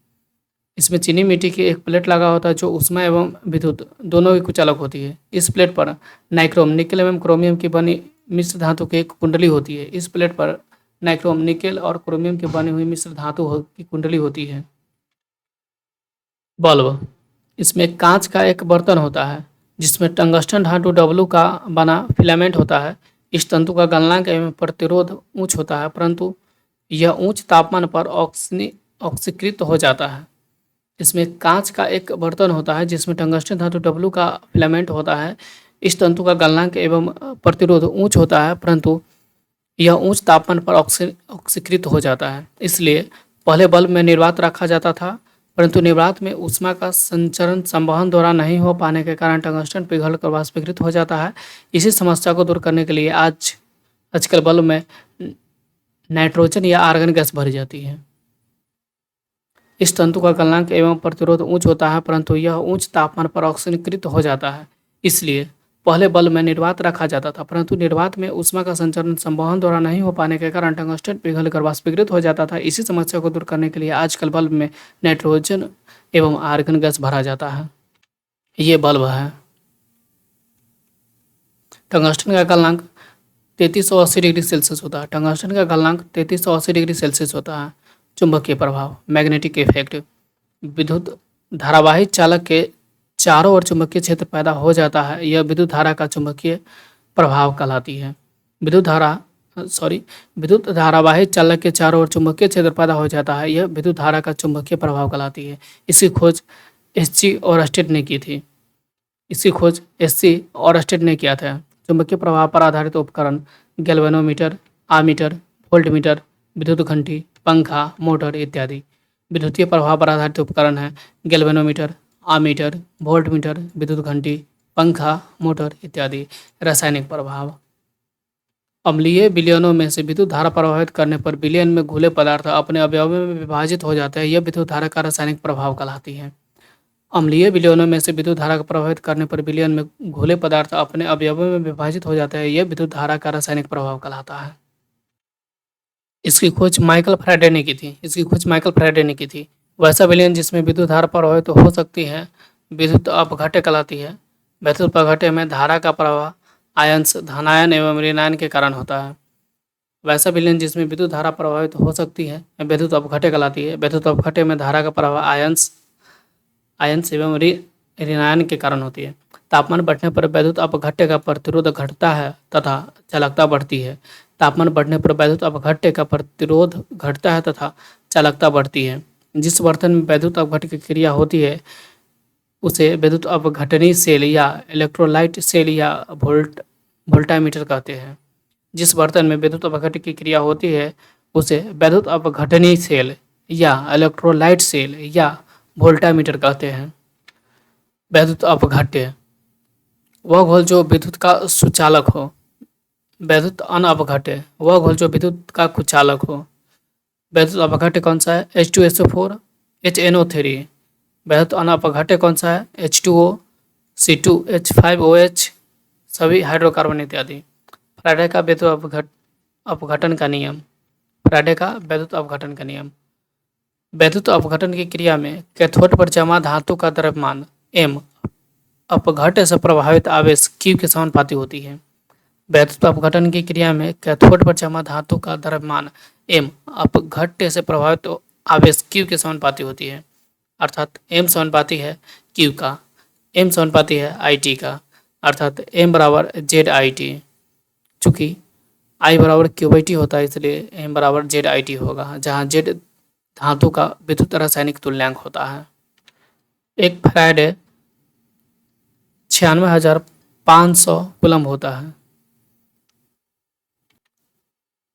इसमें चीनी मिट्टी की एक प्लेट लगा होता है जो ऊष्मा एवं विद्युत दोनों की कुचालक होती है। इस प्लेट पर नाइक्रोम निकेल एवं क्रोमियम की बनी मिश्र धातु की एक कुंडली होती है। इस प्लेट पर नाइक्रोम निकेल और क्रोमियम की बनी हुई मिश्र धातु की कुंडली होती है। बल्ब, इसमें कांच का एक बर्तन होता है जिसमें टंगस्टन धातु W का बना फिलामेंट होता है। इस तंतु का गलनांक एवं प्रतिरोध उच्च होता है, परंतु यह उच्च तापमान पर ऑक्सीकृत हो जाता है। इसमें कांच का एक बर्तन होता है जिसमें टंगस्टन धातु W का फिलामेंट होता है। इस तंतु का गलनांक एवं प्रतिरोध उच्च होता है, परंतु यह उच्च तापमान पर ऑक्सीकृत हो जाता है। इसलिए पहले बल्ब में निर्वात रखा जाता था, परंतु निर्वात में ऊष्मा का संचरण संवहन द्वारा नहीं हो पाने के कारण टंगस्टन पिघलकर वाष्पीकृत हो जाता है। इसी समस्या को दूर करने के लिए आजकल बल्ब में नाइट्रोजन या आर्गन गैस भरी जाती है। इस तंतु का गलनांक एवं प्रतिरोध उच्च होता है, परंतु यह उच्च तापमान पर ऑक्सीकृत हो जाता है। इसलिए पहले बल्ब में निर्वात रखा जाता था, परंतु निर्वात में ऊष्मा का संचरण संवहन द्वारा नहीं हो पाने के कारण टंगस्टन पिघलकर वाष्पीकृत हो जाता था। इसी समस्या को दूर करने के लिए आजकल बल्ब में नाइट्रोजन एवं आर्गन गैस भरा जाता है। ये बल्ब है। टंगस्टन का गलनांक 3380 डिग्री सेल्सियस होता है। टंगस्टन का गलनांक 3380 डिग्री सेल्सियस होता है। चुंबकीय प्रभाव, मैग्नेटिक इफेक्ट। विद्युत धारावाही चालक के चारों ओर चुंबकीय क्षेत्र पैदा हो जाता है। यह विद्युत धारा का चुंबकीय प्रभाव कहलाती है। विद्युत धारावाही चालक के चारों ओर चुंबकीय क्षेत्र पैदा हो जाता है। यह विद्युत धारा का चुंबकीय प्रभाव कहलाती है। इसकी खोज SG ऑरस्टेड ने की थी। किया था। चुंबकीय प्रभाव पर आधारित उपकरण गैल्वेनोमीटर, आमीटर, वोल्टमीटर, विद्युत घंटी, पंखा, मोटर इत्यादि। विद्युतीय प्रभाव पर आधारित उपकरण है गैल्वेनोमीटर, आमीटर, वोल्टमीटर, विद्युत घंटी, पंखा, मोटर इत्यादि। रासायनिक प्रभाव, अम्लीय विलयनों में से विद्युत धारा प्रवाहित करने पर विलयन में घुले पदार्थ अपने अवयवों में विभाजित हो जाते हैं। यह विद्युत धारा का रासायनिक प्रभाव कहलाती है। अम्लीय विलयनों में से विद्युत धारा को प्रभावित करने पर विलयन में घुले पदार्थ अपने अवयवों में विभाजित हो जाते हैं। यह विद्युत धारा का रासायनिक प्रभाव कहलाता है। इसकी खोज माइकल फैराडे ने की थी। वैसा विलयन जिसमें विद्युत धारा प्रवाहित हो सकती है विद्युत अपघट्य कहलाती है। विद्युत अपघट्य में धारा का प्रवाह आयंस धनायन एवं ऋणायन के कारण होता है। वैसा विलयन जिसमें विद्युत धारा प्रभावित हो सकती है विद्युत अपघट्य कहलाती है। विद्युत अपघट्य में धारा का प्रवाह आयंस एवं ऋणायन के कारण होती है। तापमान बढ़ने पर विद्युत अपघट्य का प्रतिरोध घटता है तथा चालकता बढ़ती है। तापमान बढ़ने पर विद्युत अपघट्य का प्रतिरोध घटता है तथा चालकता बढ़ती है। जिस बर्तन में विद्युत अपघट्य की क्रिया होती है उसे विद्युत अपघटनी सेल या इलेक्ट्रोलाइट सेल या वोल्टामीटर कहते हैं। जिस बर्तन में विद्युत अपघट्य की क्रिया होती है उसे विद्युत अपघटनी सेल या इलेक्ट्रोलाइट सेल या वोल्टामीटर कहते हैं। विद्युत अपघट्य, वह घोल जो विद्युत का सुचालक हो। विद्युत अनअपघट्य, वह घोल जो विद्युत का कुचालक हो। विद्युत अपघट्य कौन सा है? H2SO4, HNO3। विद्युत अनअपघट्य कौन सा है? H2O, C2H5OH, सभी हाइड्रोकार्बन इत्यादि। फैराडे का विद्युत अपघटन का नियम। विद्युत अपघटन की क्रिया में कैथोड पर जमा धातु का द्रव्यमान M अपघट्य से प्रभावित आवेश Q के समानुपाती होती है। वैद्युत अपघटन की क्रिया में कैथोड पर जमा धातु का द्रव्यमान m अपघट्य से प्रभावित आवेश q के समानुपाती होती है, अर्थात m समानुपाती है q का, m समानुपाती है it का, अर्थात m बराबर ZIT। चूंकि I बराबर QT होता है इसलिए m बराबर ZIT होगा, जहाँ Z धातु का विद्युत रासायनिक तुल्यांक होता है। एक फैराडे 96,500 कूलम होता है।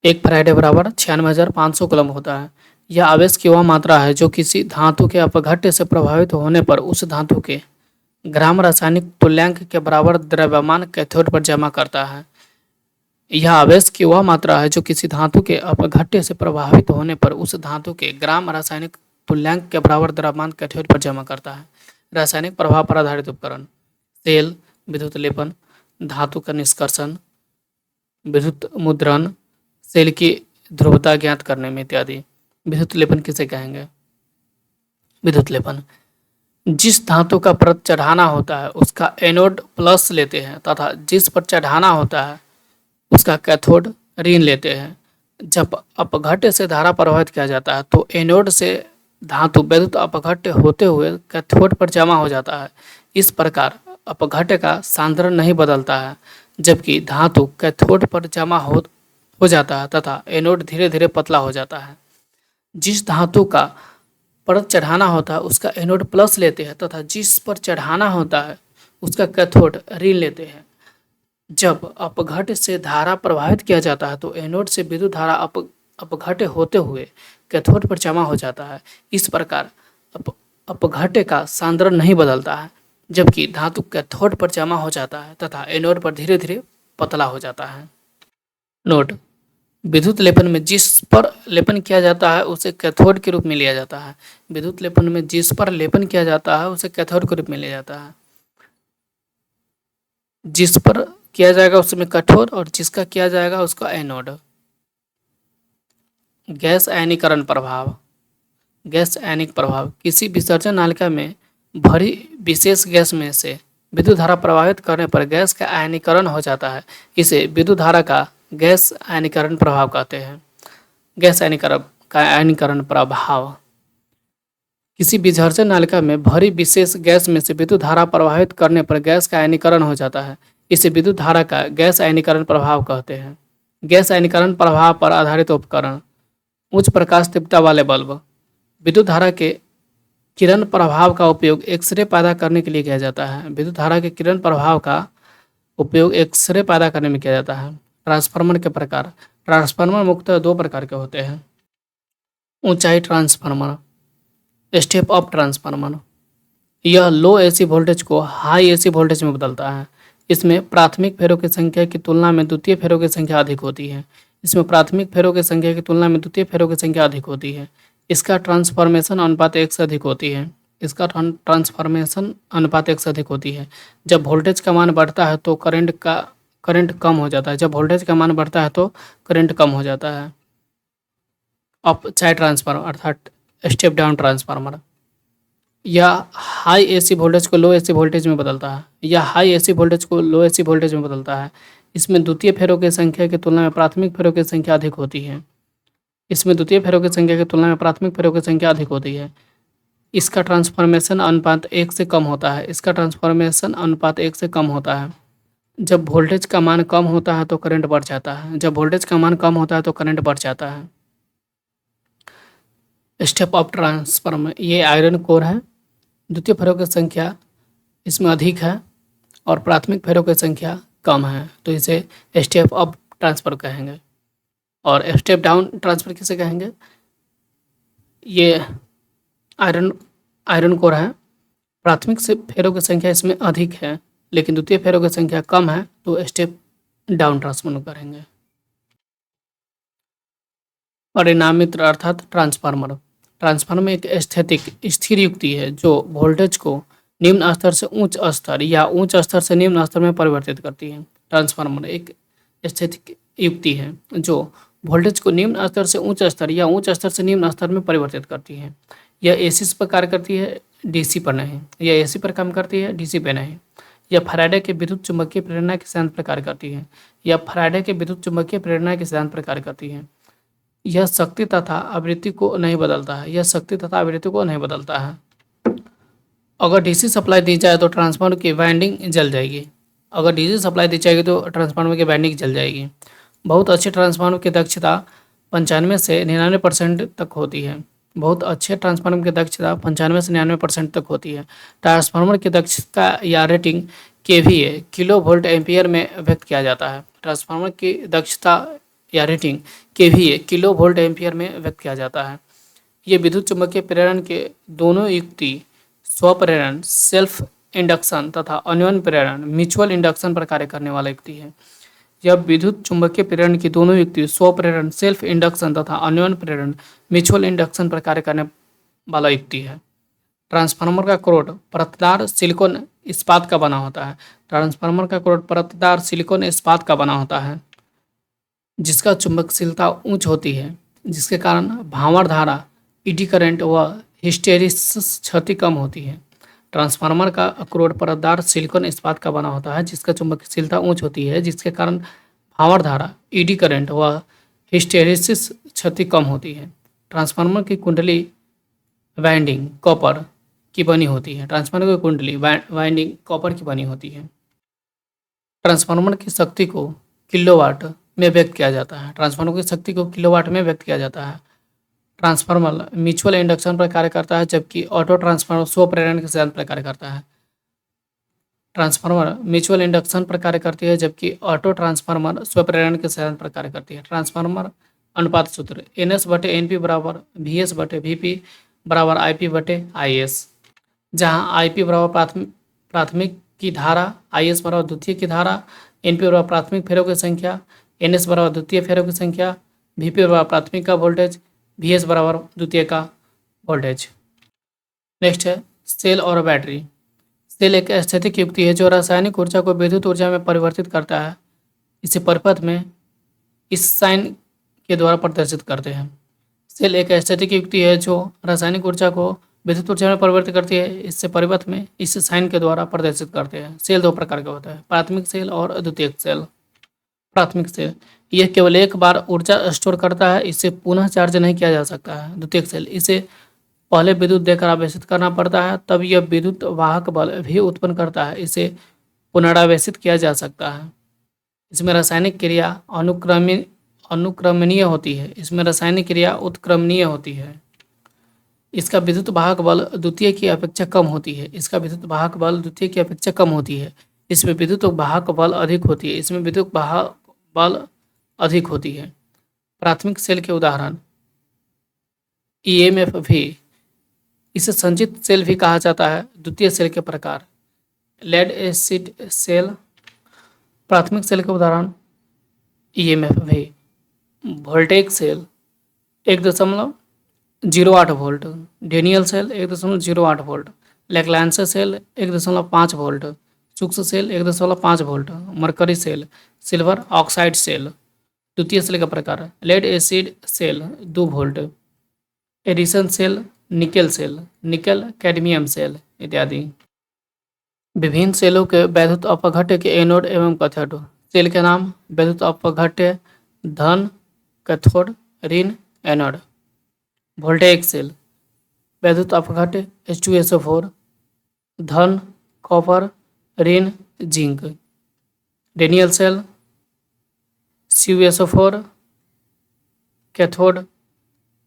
एक फैराडे बराबर 96,500 कूलम होता है। यह आवेश की वह मात्रा है जो किसी धातु के अपघट्य से प्रभावित होने पर उस धातु के ग्राम रासायनिक तुल्यांक के बराबर द्रव्यमान कैथोड पर जमा करता है। यह आवेश की वह मात्रा है जो किसी धातु के अपघट्य से प्रभावित होने पर उस धातु के ग्राम रासायनिक तुल्यांक के बराबर द्रव्यमान कैथोड पर जमा करता है। रासायनिक प्रभाव पर आधारित उपकरण: सेल, विद्युत लेपन, धातु का निष्कर्षण, विद्युत मुद्रण, सेल की ध्रुवता ज्ञात करने में इत्यादि। विद्युत लेपन किसे कहेंगे? विद्युत लेपन जिस धातु का परत चढ़ाना होता है उसका एनोड प्लस लेते हैं तथा जिस पर चढ़ाना होता है उसका कैथोड ऋण लेते हैं। जब अपघट्य से धारा प्रवाहित किया जाता है तो एनोड से धातु विद्युत अपघट्य होते हुए कैथोड पर जमा हो जाता है। इस प्रकार अपघट्य का सांद्रण नहीं बदलता है, जबकि धातु कैथोड पर जमा हो जाता है तथा एनोड धीरे धीरे पतला हो जाता है। जिस धातु का परत चढ़ाना होता है उसका एनोड प्लस लेते हैं तथा जिस पर चढ़ाना होता है उसका कैथोड ऋण लेते हैं। जब अपघट्य से धारा प्रवाहित किया जाता है तो एनोड से विद्युत धारा अपघट्य होते हुए कैथोड पर जमा हो जाता है। इस प्रकार अपघट्य का सांद्रण नहीं बदलता है, जबकि धातु कैथोड पर जमा हो जाता है तथा एनोड पर धीरे धीरे पतला हो जाता है। नोट: विद्युत लेपन में जिस पर लेपन किया जाता है उसे कैथोड के रूप में लिया जाता है। विद्युत लेपन में जिस पर लेपन किया जाता है उसे कैथोड के रूप में लिया जाता है। जिस पर किया जाएगा उसमें कैथोड और जिसका किया जाएगा उसका एनोड। गैस आयनीकरण प्रभाव: गैस आयनिक प्रभाव किसी विसर्जन नालिका में भरी विशेष गैस में से विद्युत धारा प्रवाहित करने पर गैस का आयनीकरण हो जाता है। इसे विद्युत धारा का गैस आयनीकरण प्रभाव कहते हैं। गैस आयनीकरण प्रभाव किसी विसर्जन नालिका में भरी विशेष गैस में से विद्युत धारा प्रवाहित करने पर गैस का आयनीकरण हो जाता है। इसे विद्युत धारा का गैस आयनीकरण प्रभाव कहते हैं। गैस आयनीकरण प्रभाव पर आधारित उपकरण: उच्च प्रकाश तीव्रता वाले बल्ब। विद्युत धारा के किरण प्रभाव का उपयोग एक्सरे पैदा करने के लिए किया जाता है। विद्युत धारा के किरण प्रभाव का उपयोग एक्सरे पैदा करने में किया जाता है। ट्रांसफार्मर के प्रकार: ट्रांसफार्मर मुख्यतः दो प्रकार के होते हैं। ऊंचाई ट्रांसफार्मर, स्टेप अप ट्रांसफार्मर। यह लो एसी वोल्टेज को हाई एसी वोल्टेज में बदलता है। इसमें प्राथमिक फेरों की संख्या की तुलना में द्वितीय फेरों की संख्या अधिक होती है। इसका ट्रांसफॉर्मेशन अनुपात 1 से अधिक होती है। जब वोल्टेज का मान बढ़ता है तो करंट कम हो जाता है। अपचाई ट्रांसफार्मर अर्थात स्टेप डाउन ट्रांसफार्मर, यह हाई एसी वोल्टेज को लो एसी वोल्टेज में बदलता है। इसमें द्वितीय फेरों की संख्या की तुलना में प्राथमिक फेरों की संख्या अधिक होती है। इसका ट्रांसफॉर्मेशन अनुपात 1 से कम होता है। जब वोल्टेज का मान कम होता है तो करंट बढ़ जाता है। स्टेप अप ट्रांसफार्मर, ये आयरन कोर है। द्वितीय फेरों की संख्या इसमें अधिक है और प्राथमिक फेरों की संख्या कम है, तो इसे स्टेप अप ट्रांसफर कहेंगे। और स्टेप डाउन ट्रांसफर किसे कहेंगे? ये आयरन कोर है। प्राथमिक से फेरों की संख्या इसमें अधिक है लेकिन द्वितीय फेरों की संख्या कम है, तो स्टेप डाउन ट्रांसफर करेंगे। परिणामित्र अर्थात ट्रांसफार्मर एक स्थिर युक्ति है जो वोल्टेज को निम्न स्तर से उच्च स्तर या उच्च स्तर से निम्न स्तर में परिवर्तित करती है। ट्रांसफार्मर एक स्थितिक युक्ति है जो वोल्टेज को निम्न स्तर से उच्च स्तर या उच्च स्तर से निम्न स्तर में परिवर्तित करती है। यह एसी पर कार्य करती है, डीसी पर नहीं। यह फैराडे के विद्युत चुम्बकीय प्रेरणा के सिद्धांत पर कार्य करती है। यह फैराडे के विद्युत चुम्बकीय प्रेरणा के सिद्धांत पर कार्य करती है। यह शक्ति तथा आवृत्ति को नहीं बदलता है। यह शक्ति तथा आवृत्ति को नहीं बदलता है। अगर डीसी सप्लाई दी जाए तो ट्रांसफार्मर की वाइंडिंग जल जाएगी। अगर डीसी सप्लाई दी जाएगी तो ट्रांसफार्मर की वाइंडिंग जल जाएगी। बहुत अच्छे ट्रांसफार्मर की दक्षता 95 से 99% तक होती है। बहुत अच्छे ट्रांसफार्मर की दक्षता 95 से 99% तक होती है। ट्रांसफार्मर की दक्षता या rating KVA kilo volt ampere में व्यक्त किया जाता है। ट्रांसफार्मर की दक्षता या rating KVA kilo volt ampere में व्यक्त किया जाता है। ये विद्युत चुम्बकीय प्रेरण के दोनों युक्ति स्वप्रेरण सेल्फ इंडक्शन तथा अन्योन्य प्रेरण म्यूचुअल इंडक्शन पर कार्य करने वाला युक्ति है। यह विद्युत चुम्बकीय प्रेरण की दोनों युक्ति स्वप्रेरण सेल्फ इंडक्शन तथा अन्योन्य प्रेरण म्यूचुअल इंडक्शन पर कार्य करने वाला युक्ति है। ट्रांसफार्मर का कोर परतदार सिलिकॉन इस्पात का बना होता है। ट्रांसफार्मर का कोर परतदार सिलिकॉन इस्पात का बना होता है जिसका चुंबकशीलता उच्च होती है, जिसके कारण भांवर धारा, ईडी करंट व हिस्टेरिसिस क्षति कम होती है। ट्रांसफार्मर का कोर परतदार सिलिकॉन इस्पात का बना होता है जिसका चुंबकशीलता उच्च होती है, जिसके कारण भांवर धारा, ईडी करंट व हिस्टेरिसिस क्षति कम होती है। ट्रांसफार्मर की कुंडली वाइंडिंग कॉपर की बनी होती है। ट्रांसफार्मर की कुंडली वाइंडिंग कॉपर की बनी होती है। ट्रांसफार्मर की शक्ति को किलोवाट में व्यक्त किया जाता है। ट्रांसफार्मर की शक्ति को किलोवाट में व्यक्त किया जाता है। ट्रांसफार्मर म्यूचुअल इंडक्शन पर कार्य करता है जबकि ऑटो ट्रांसफार्मर स्वप्रेरण के सिद्धांत पर कार्य करता है। ट्रांसफार्मर म्यूचुअल इंडक्शन पर कार्य करती है जबकि ऑटो ट्रांसफार्मर स्वप्रेरण के सिद्धांत पर कार्य करती है। ट्रांसफार्मर अनुपात सूत्र NS/NP बराबर VS/VP बराबर IP बटे IS, जहाँ IP बराबर प्राथमिक की धारा, IS बराबर द्वितीय की धारा, NP बराबर प्राथमिक फेरों की संख्या, NS बराबर द्वितीय फेरों की संख्या, VP बराबर प्राथमिक का वोल्टेज, VS बराबर द्वितीय का वोल्टेज। नेक्स्ट है सेल और बैटरी। सेल एक स्थैतिक युक्ति है जो रासायनिक ऊर्जा को विद्युत ऊर्जा में परिवर्तित करता है। इसे परिपथ में इस साइन के द्वारा प्रदर्शित करते हैं। सेल एक स्थैतिक युक्ति है जो रासायनिक ऊर्जा को विद्युत ऊर्जा में परिवर्तित करती है। इससे परिपथ में इस साइन के द्वारा प्रदर्शित करते हैं। सेल दो प्रकार का होता है, प्राथमिक सेल और द्वितीयक सेल। प्राथमिक सेल यह केवल एक बार ऊर्जा स्टोर करता है, इसे पुनः चार्ज नहीं किया जा सकता है। द्वितीयक सेल इसे पहले विद्युत देकर आवेशित करना पड़ता है, तब यह विद्युत वाहक बल भी उत्पन्न करता है। इसे पुनरावेशित किया जा सकता है। इसमें रासायनिक क्रिया अनुक्रमणीय होती है। इसमें रासायनिक क्रिया उत्क्रमणीय होती है। इसका विद्युत वाहक बल द्वितीय की अपेक्षा कम होती है। इसका विद्युत वाहक बल द्वितीय की अपेक्षा कम होती है। इसमें विद्युत वाहक बल अधिक होती है। इसमें विद्युत वाहक बल अधिक होती है। प्राथमिक सेल के उदाहरण EMF भी, इसे संचित सेल भी कहा जाता है। द्वितीय सेल के प्रकार लेड एसिड सेल। प्राथमिक सेल के उदाहरण EMF भी। Voltage cell 1.08 volt, Daniell cell 1.08 volt, Lagrange cell 1.5 volt, सूक्ष्म cell 1.5 volt, mercury cell, silver oxide cell. द्वितीय सेल का प्रकार lead acid cell 2 volt, Edison cell, nickel cell, nickel cadmium cell इत्यादि। विभिन्न सेलों के वैद्युत अपघट्य के एनोड एवं कैथोड। सेल के नाम वैद्युत अपघट्य धन कैथोड ऋण एनोड। वोल्टेज सेल वैद्युत अपघट्य H2SO4 धन कॉपर ऋण zinc. Daniell cell CuSO4 cathode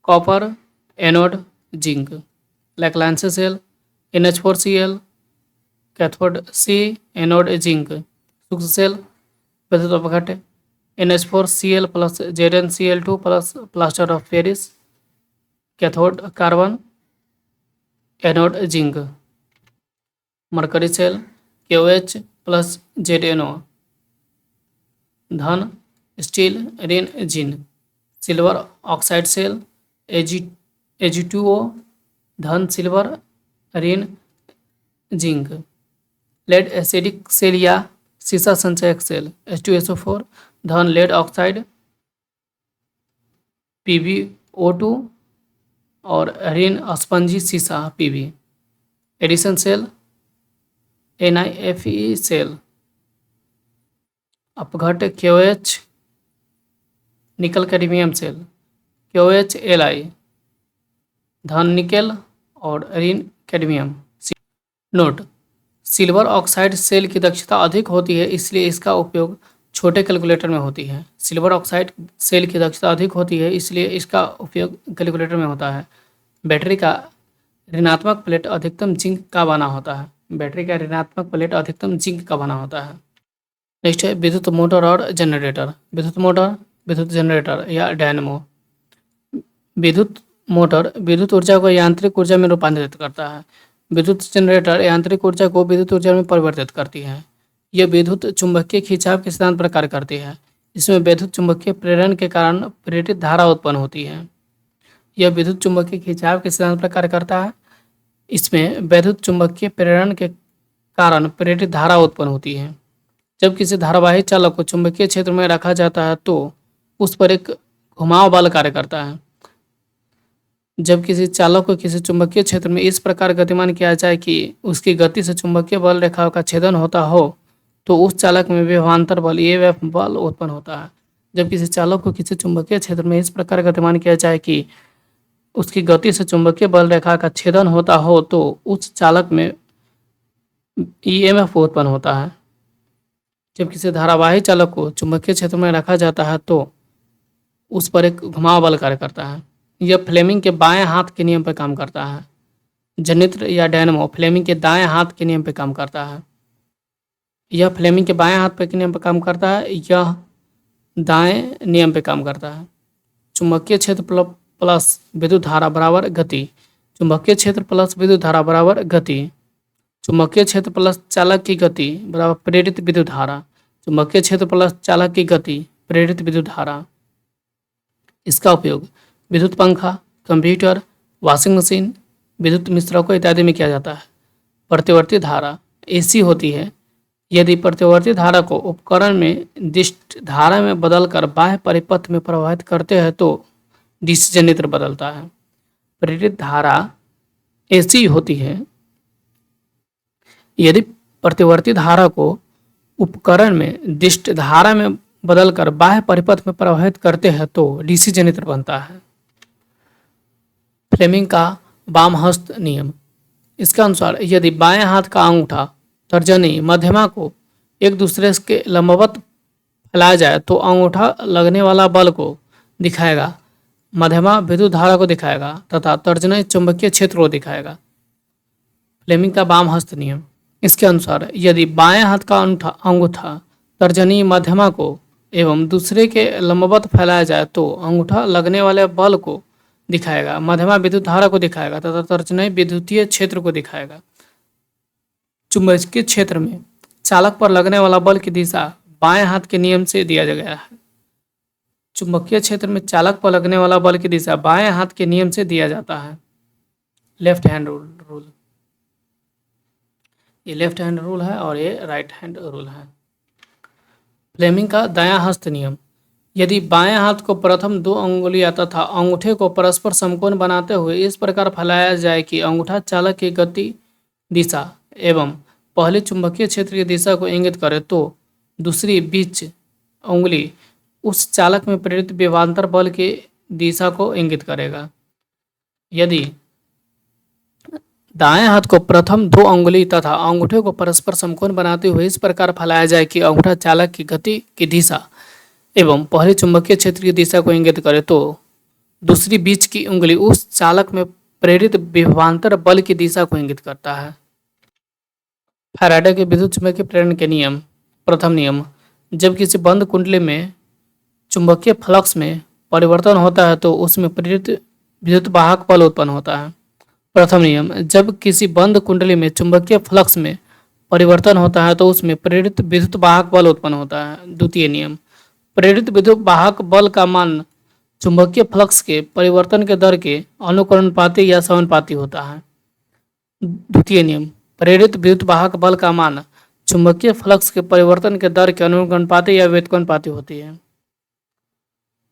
copper anode zinc. लैग्रांज cell NH4Cl cathode C anode zinc. सूक्ष्म सेल वैद्युत अपघट्य NH4Cl plus ZnCl2 plus plaster of Paris cathode carbon anode zinc. Mercury cell KOH plus ZnO धन steel ऋण zinc. Silver oxide cell Ag2O धन silver ऋण zinc. Lead acidic cell या सीसा संचयक cell H2SO4 धन लेड ऑक्साइड PbO2 और ऋण spongy सीसा Pb। Edison cell NiFe cell, अपघट्ट KOH nickel cadmium cell, KOH धन निकेल और ऋण cadmium. Note: silver oxide cell की दक्षता अधिक होती है, इसलिए इसका उपयोग छोटे कैलकुलेटर में होती है। सिल्वर ऑक्साइड सेल की दक्षता अधिक होती है, इसलिए इसका उपयोग कैलकुलेटर में होता है। बैटरी का ऋणात्मक प्लेट अधिकतम जिंक का बना होता है। बैटरी का ऋणात्मक प्लेट अधिकतम जिंक का बना होता है। नेक्स्ट है विद्युत मोटर और जनरेटर। विद्युत मोटर, विद्युत जनरेटर या डायनेमो। विद्युत मोटर विद्युत ऊर्जा को यांत्रिक ऊर्जा में रूपांतरित करता है। विद्युत जनरेटर यांत्रिक ऊर्जा को विद्युत ऊर्जा में परिवर्तित करती है। यह विद्युत चुंबकीय खिंचाव के सिद्धांत पर कार्य करती है। इसमें विद्युत चुंबकीय प्रेरण के कारण प्रेरित धारा उत्पन्न होती है। यह विद्युत चुंबकीय खिंचाव के सिद्धांत पर कार्य करता है। इसमें विद्युत चुंबकीय प्रेरण के कारण प्रेरित धारा उत्पन्न होती है। जब किसी धारावाही चालक को चुंबकीय क्षेत्र में रखा जाता है तो उस पर एक घुमाव बल कार्य करता है। जब किसी चालक को किसी चुंबकीय क्षेत्र में इस प्रकार गतिमान किया जाए कि उसकी गति से चुंबकीय बल रेखाओं का छेदन होता हो तो उस चालक में विभवांतर बल EMF बल उत्पन्न होता है। जब किसी चालक को किसी चुंबकीय क्षेत्र में इस प्रकार गतिमान किया जाए कि उसकी गति से चुंबकीय बल रेखा का छेदन होता हो तो उस चालक में EMF उत्पन्न होता है। जब किसी धारावाही चालक को चुंबकीय क्षेत्र में रखा जाता है तो उस पर एक घुमाव बल कार्य करता है। यह फ्लेमिंग के बाएं हाथ के नियम पर काम करता है। जनित्र या डायनेमो फ्लेमिंग के दाएं हाथ के नियम पर काम करता है। यह फ्लेमिंग के बाएं हाथ के नियम पर काम करता है। यह दाएं नियम पर काम करता है। चुंबकीय क्षेत्र प्लस विद्युत धारा बराबर गति। चुंबकीय क्षेत्र प्लस विद्युत धारा बराबर गति। चुंबकीय क्षेत्र प्लस चालक की गति बराबर प्रेरित विद्युत धारा। चुंबकीय क्षेत्र प्लस चालक की गति प्रेरित विद्युत धारा। इसका उपयोग विद्युत पंखा, कंप्यूटर, वॉशिंग मशीन, विद्युत मिश्रकों इत्यादि में किया जाता है। प्रतिवर्ती धारा AC होती है। यदि प्रतिवर्ती धारा को उपकरण में दिष्ट धारा में बदलकर बाह्य परिपथ में प्रवाहित करते हैं तो DC जनित्र बदलता है। प्रेरित धारा AC होती है। यदि प्रतिवर्ती धारा को उपकरण में दिष्ट धारा में बदलकर बाह्य परिपथ में प्रवाहित करते हैं तो DC जनित्र बनता है। फ्लेमिंग का वाम हस्त नियम। इसके अनुसार यदि बाएं हाथ का अंगूठा, तर्जनी, मध्यमा को एक दूसरे के लंबवत फैलाया जाए तो अंगूठा लगने वाला बल को दिखाएगा, मध्यमा विद्युत धारा को दिखाएगा तथा तर्जनी चुंबकीय क्षेत्र को दिखाएगा। फ्लेमिंग का वाम हस्त नियम। इसके अनुसार यदि बाएं हाथ का अंगूठा, तर्जनी, मध्यमा को एवं दूसरे के लंबवत फैलाया जाए तो अंगूठा लगने वाले बल को दिखाएगा, मध्यमा विद्युत धारा को दिखाएगा तथा तर्जनी विद्युतीय क्षेत्र को दिखाएगा। चुंबकीय क्षेत्र में चालक पर लगने वाला बल की दिशा बाएं हाथ के नियम से दिया गया है। चुंबकीय क्षेत्र में चालक पर लगने वाला बल की दिशा बाएं हाथ के नियम से दिया जाता है। Left hand rule. ये लेफ्ट हैंड रूल है और ये राइट हैंड रूल है। फ्लेमिंग का दायां हस्त नियम। यदि बाएं हाथ को प्रथम 2 अंगुलियां तथा अंगूठे को परस्पर समकोण बनाते हुए इस प्रकार फैलाया जाए कि अंगूठा चालक की गति दिशा एवं पहले चुंबकीय क्षेत्र की दिशा को इंगित करे तो दूसरी बीच उंगली उस चालक में प्रेरित विभवांतर बल की दिशा को इंगित करेगा। यदि दाएं हाथ को प्रथम 2 अंगुली तथा अंगूठे को परस्पर समकोण बनाते हुए इस प्रकार फैलाया जाए कि अंगूठा चालक की गति की दिशा एवं पहले चुंबकीय क्षेत्र की दिशा को इंगित करे तो दूसरी बीच की उंगली उस चालक में प्रेरित विभवांतर बल की दिशा को इंगित करता है। फैराडे के विद्युत चुंबकीय प्रेरण के नियम। प्रथम नियम। जब किसी बंद कुंडली में चुंबकीय फ्लक्स में परिवर्तन होता है तो उसमें प्रेरित विद्युत वाहक बल उत्पन्न होता है। प्रथम नियम। जब किसी बंद कुंडली में चुंबकीय फ्लक्स में परिवर्तन होता है तो उसमें प्रेरित विद्युत वाहक बल उत्पन्न होता है। द्वितीय नियम। प्रेरित विद्युत वाहक बल का मान चुंबकीय फ्लक्स के परिवर्तन के दर के अनुकरणपाती या समानुपाती होता है। द्वितीय नियम। प्रेरित विद्युत वाहक बल का मान चुंबकीय फ्लक्स के परिवर्तन के दर के अनुकरणपाती या व्युत्क्रमानुपाती होती है।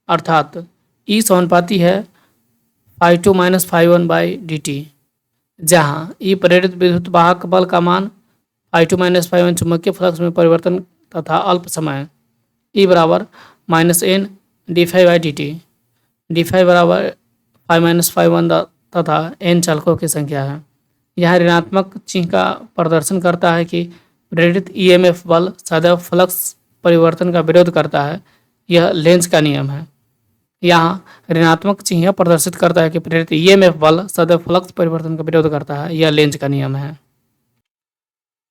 अर्थात E समानुपाती है φ2 - φ1/dt, जहाँ E प्रेरित विद्युत वाहक बल का मान I2 माइनस फाइव एन चुंबकीय फ्लक्स में परिवर्तन तथा अल्प समय E बराबर -n d∅dt, d∅ बराबर 5-5 तथा n चालकों की संख्या है। यह ऋणात्मक चिन्ह का प्रदर्शन करता है कि प्रेरित ईएमएफ बल सदैव फ्लक्स परिवर्तन का विरोध करता है। यह लेंज का नियम है। यहाँ ऋणात्मक चिन्ह प्रदर्शित करता है कि प्रेरित ईएमएफ बल सदैव फ्लक्स परिवर्तन का विरोध करता है। यह लेंज का नियम है।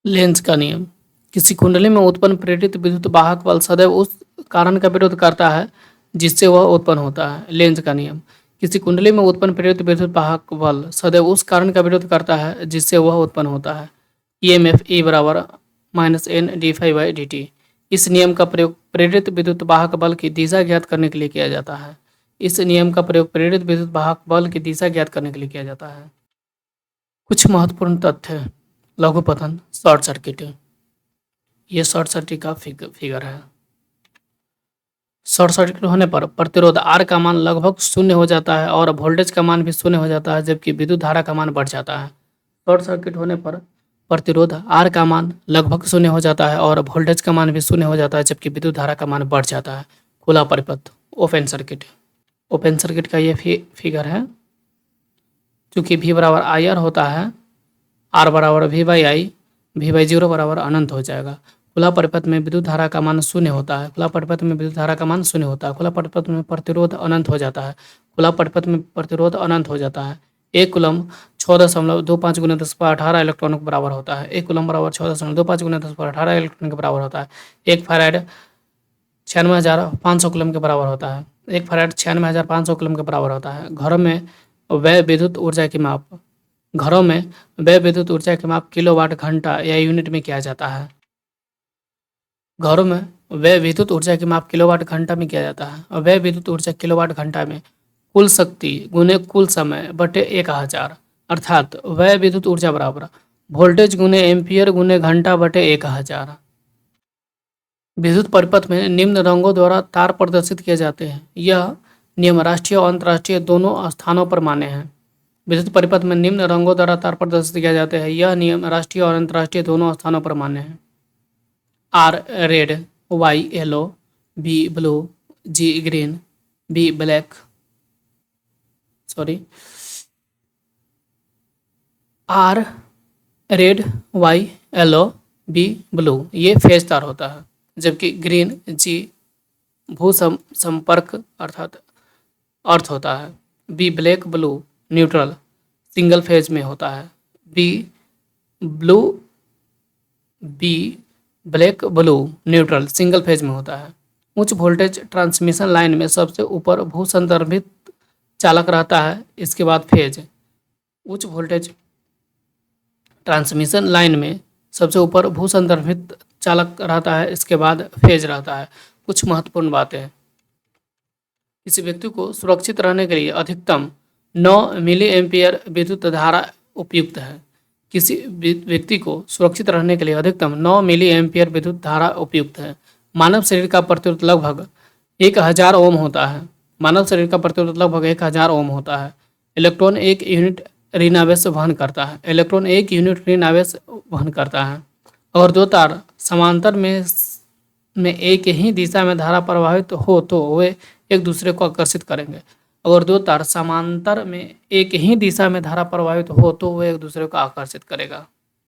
लेंज का नियम, किसी कुंडली में उत्पन्न प्रेरित विद्युत वाहक बल सदैव उस कारण का विरोध करता है जिससे वह उत्पन्न होता है। लेंज का नियम, किसी कुंडली में उत्पन्न प्रेरित विद्युत वाहक बल सदैव उस कारण का विरोध करता है जिससे वह उत्पन्न होता है। ईएमएफ E बराबर -n d∅dt। इस नियम का प्रयोग प्रेरित विद्युत वाहक बल की दिशा ज्ञात करने के लिए किया जाता है। इस नियम का प्रयोग प्रेरित विद्युत वाहक बल की दिशा ज्ञात करने के लिए किया जाता है। कुछ महत्वपूर्ण तथ्य। लघुपतन, शॉर्ट सर्किट। ये शॉर्ट सर्किट का फिगर है। शॉर्ट सर्किट होने पर प्रतिरोध R का मान लगभग शून्य हो जाता है और वोल्टेज का मान भी शून्य हो जाता है, जबकि विद्युत धारा का मान बढ़ जाता है। शॉर्ट सर्किट होने पर प्रतिरोध R का मान लगभग शून्य हो जाता है और वोल्टेज का मान भी शून्य हो जाता है, जबकि विद्युत धारा का मान बढ़ जाता है। खुला परिपथ, ओपन सर्किट। ओपन सर्किट का ये फिगर है। चूँकि V बराबर IR होता है, R बराबर V/I, V/0 बराबर अनंत हो जाएगा। खुला परिपथ में विद्युत धारा का मान शून्य होता है। खुला परिपथ में विद्युत धारा का मान शून्य होता है। खुला परिपथ में प्रतिरोध अनंत हो जाता है। खुला परिपथ में प्रतिरोध अनंत हो जाता है। 1 कूलम 6.25 × 10⁻18 इलेक्ट्रॉनों के बराबर होता है। 1 कूलम बराबर 6.25 × 10⁻18 इलेक्ट्रॉन के बराबर होता है। 1 फैराड 96,500 कूलम के बराबर होता है। 1 फैराड 96,500 कूलम के बराबर होता है। घरों में व्यय विद्युत ऊर्जा की माप। घरों में व्यय विद्युत ऊर्जा की माप किलोवाट घंटा या यूनिट में किया जाता है। घरों में व्यय विद्युत ऊर्जा की माप किलोवाट घंटा में किया जाता है। व्यय विद्युत ऊर्जा किलोवाट घंटा में कुल शक्ति गुने कुल समय बटे 1000, अर्थात व्यय विद्युत ऊर्जा बराबर वोल्टेज गुने एम्पियर गुने घंटा बटे 1000। विद्युत परिपथ में निम्न रंगों द्वारा तार प्रदर्शित किए जाते हैं। यह नियम राष्ट्रीय और अंतर्राष्ट्रीय दोनों स्थानों पर मान्य है। विद्युत परिपथ में निम्न रंगों द्वारा तार प्रदर्शित किया जाते हैं। यह नियम राष्ट्रीय और अंतर्राष्ट्रीय दोनों स्थानों पर मान्य है। R red, Y yellow, B blue, G green, B black, R red, Y yellow, B blue ये फेज तार होता है, जबकि ग्रीन G भू संपर्क अर्थात अर्थ होता है। B black blue neutral single phase में होता है। B black blue neutral single phase में होता है। उच्च वोल्टेज ट्रांसमिशन लाइन में सबसे ऊपर भू संदर्भित चालक रहता है, इसके बाद फेज। उच्च वोल्टेज ट्रांसमिशन लाइन में सबसे ऊपर भू संदर्भित चालक रहता है, इसके बाद फेज रहता है। कुछ महत्वपूर्ण बातें। किसी व्यक्ति को सुरक्षित रहने के लिए अधिकतम 9 मिली एम्पियर विद्युत धारा उपयुक्त है। किसी व्यक्ति को सुरक्षित रहने के लिए अधिकतम 9 मिली एम्पियर विद्युत धारा उपयुक्त है। मानव शरीर का प्रतिरोध लगभग 1000 ओम होता है। मानव शरीर का प्रतिरोध लगभग 1000 ओम होता है। इलेक्ट्रॉन 1 यूनिट ऋण आवेश वहन करता है। इलेक्ट्रॉन 1 यूनिट ऋण आवेश वहन करता है। और दो तार समांतर में एक ही दिशा में धारा प्रवाहित हो तो वे एक दूसरे को आकर्षित करेंगे। अगर दो तार समांतर में एक ही दिशा में धारा प्रवाहित हो तो वह एक दूसरे को आकर्षित करेगा।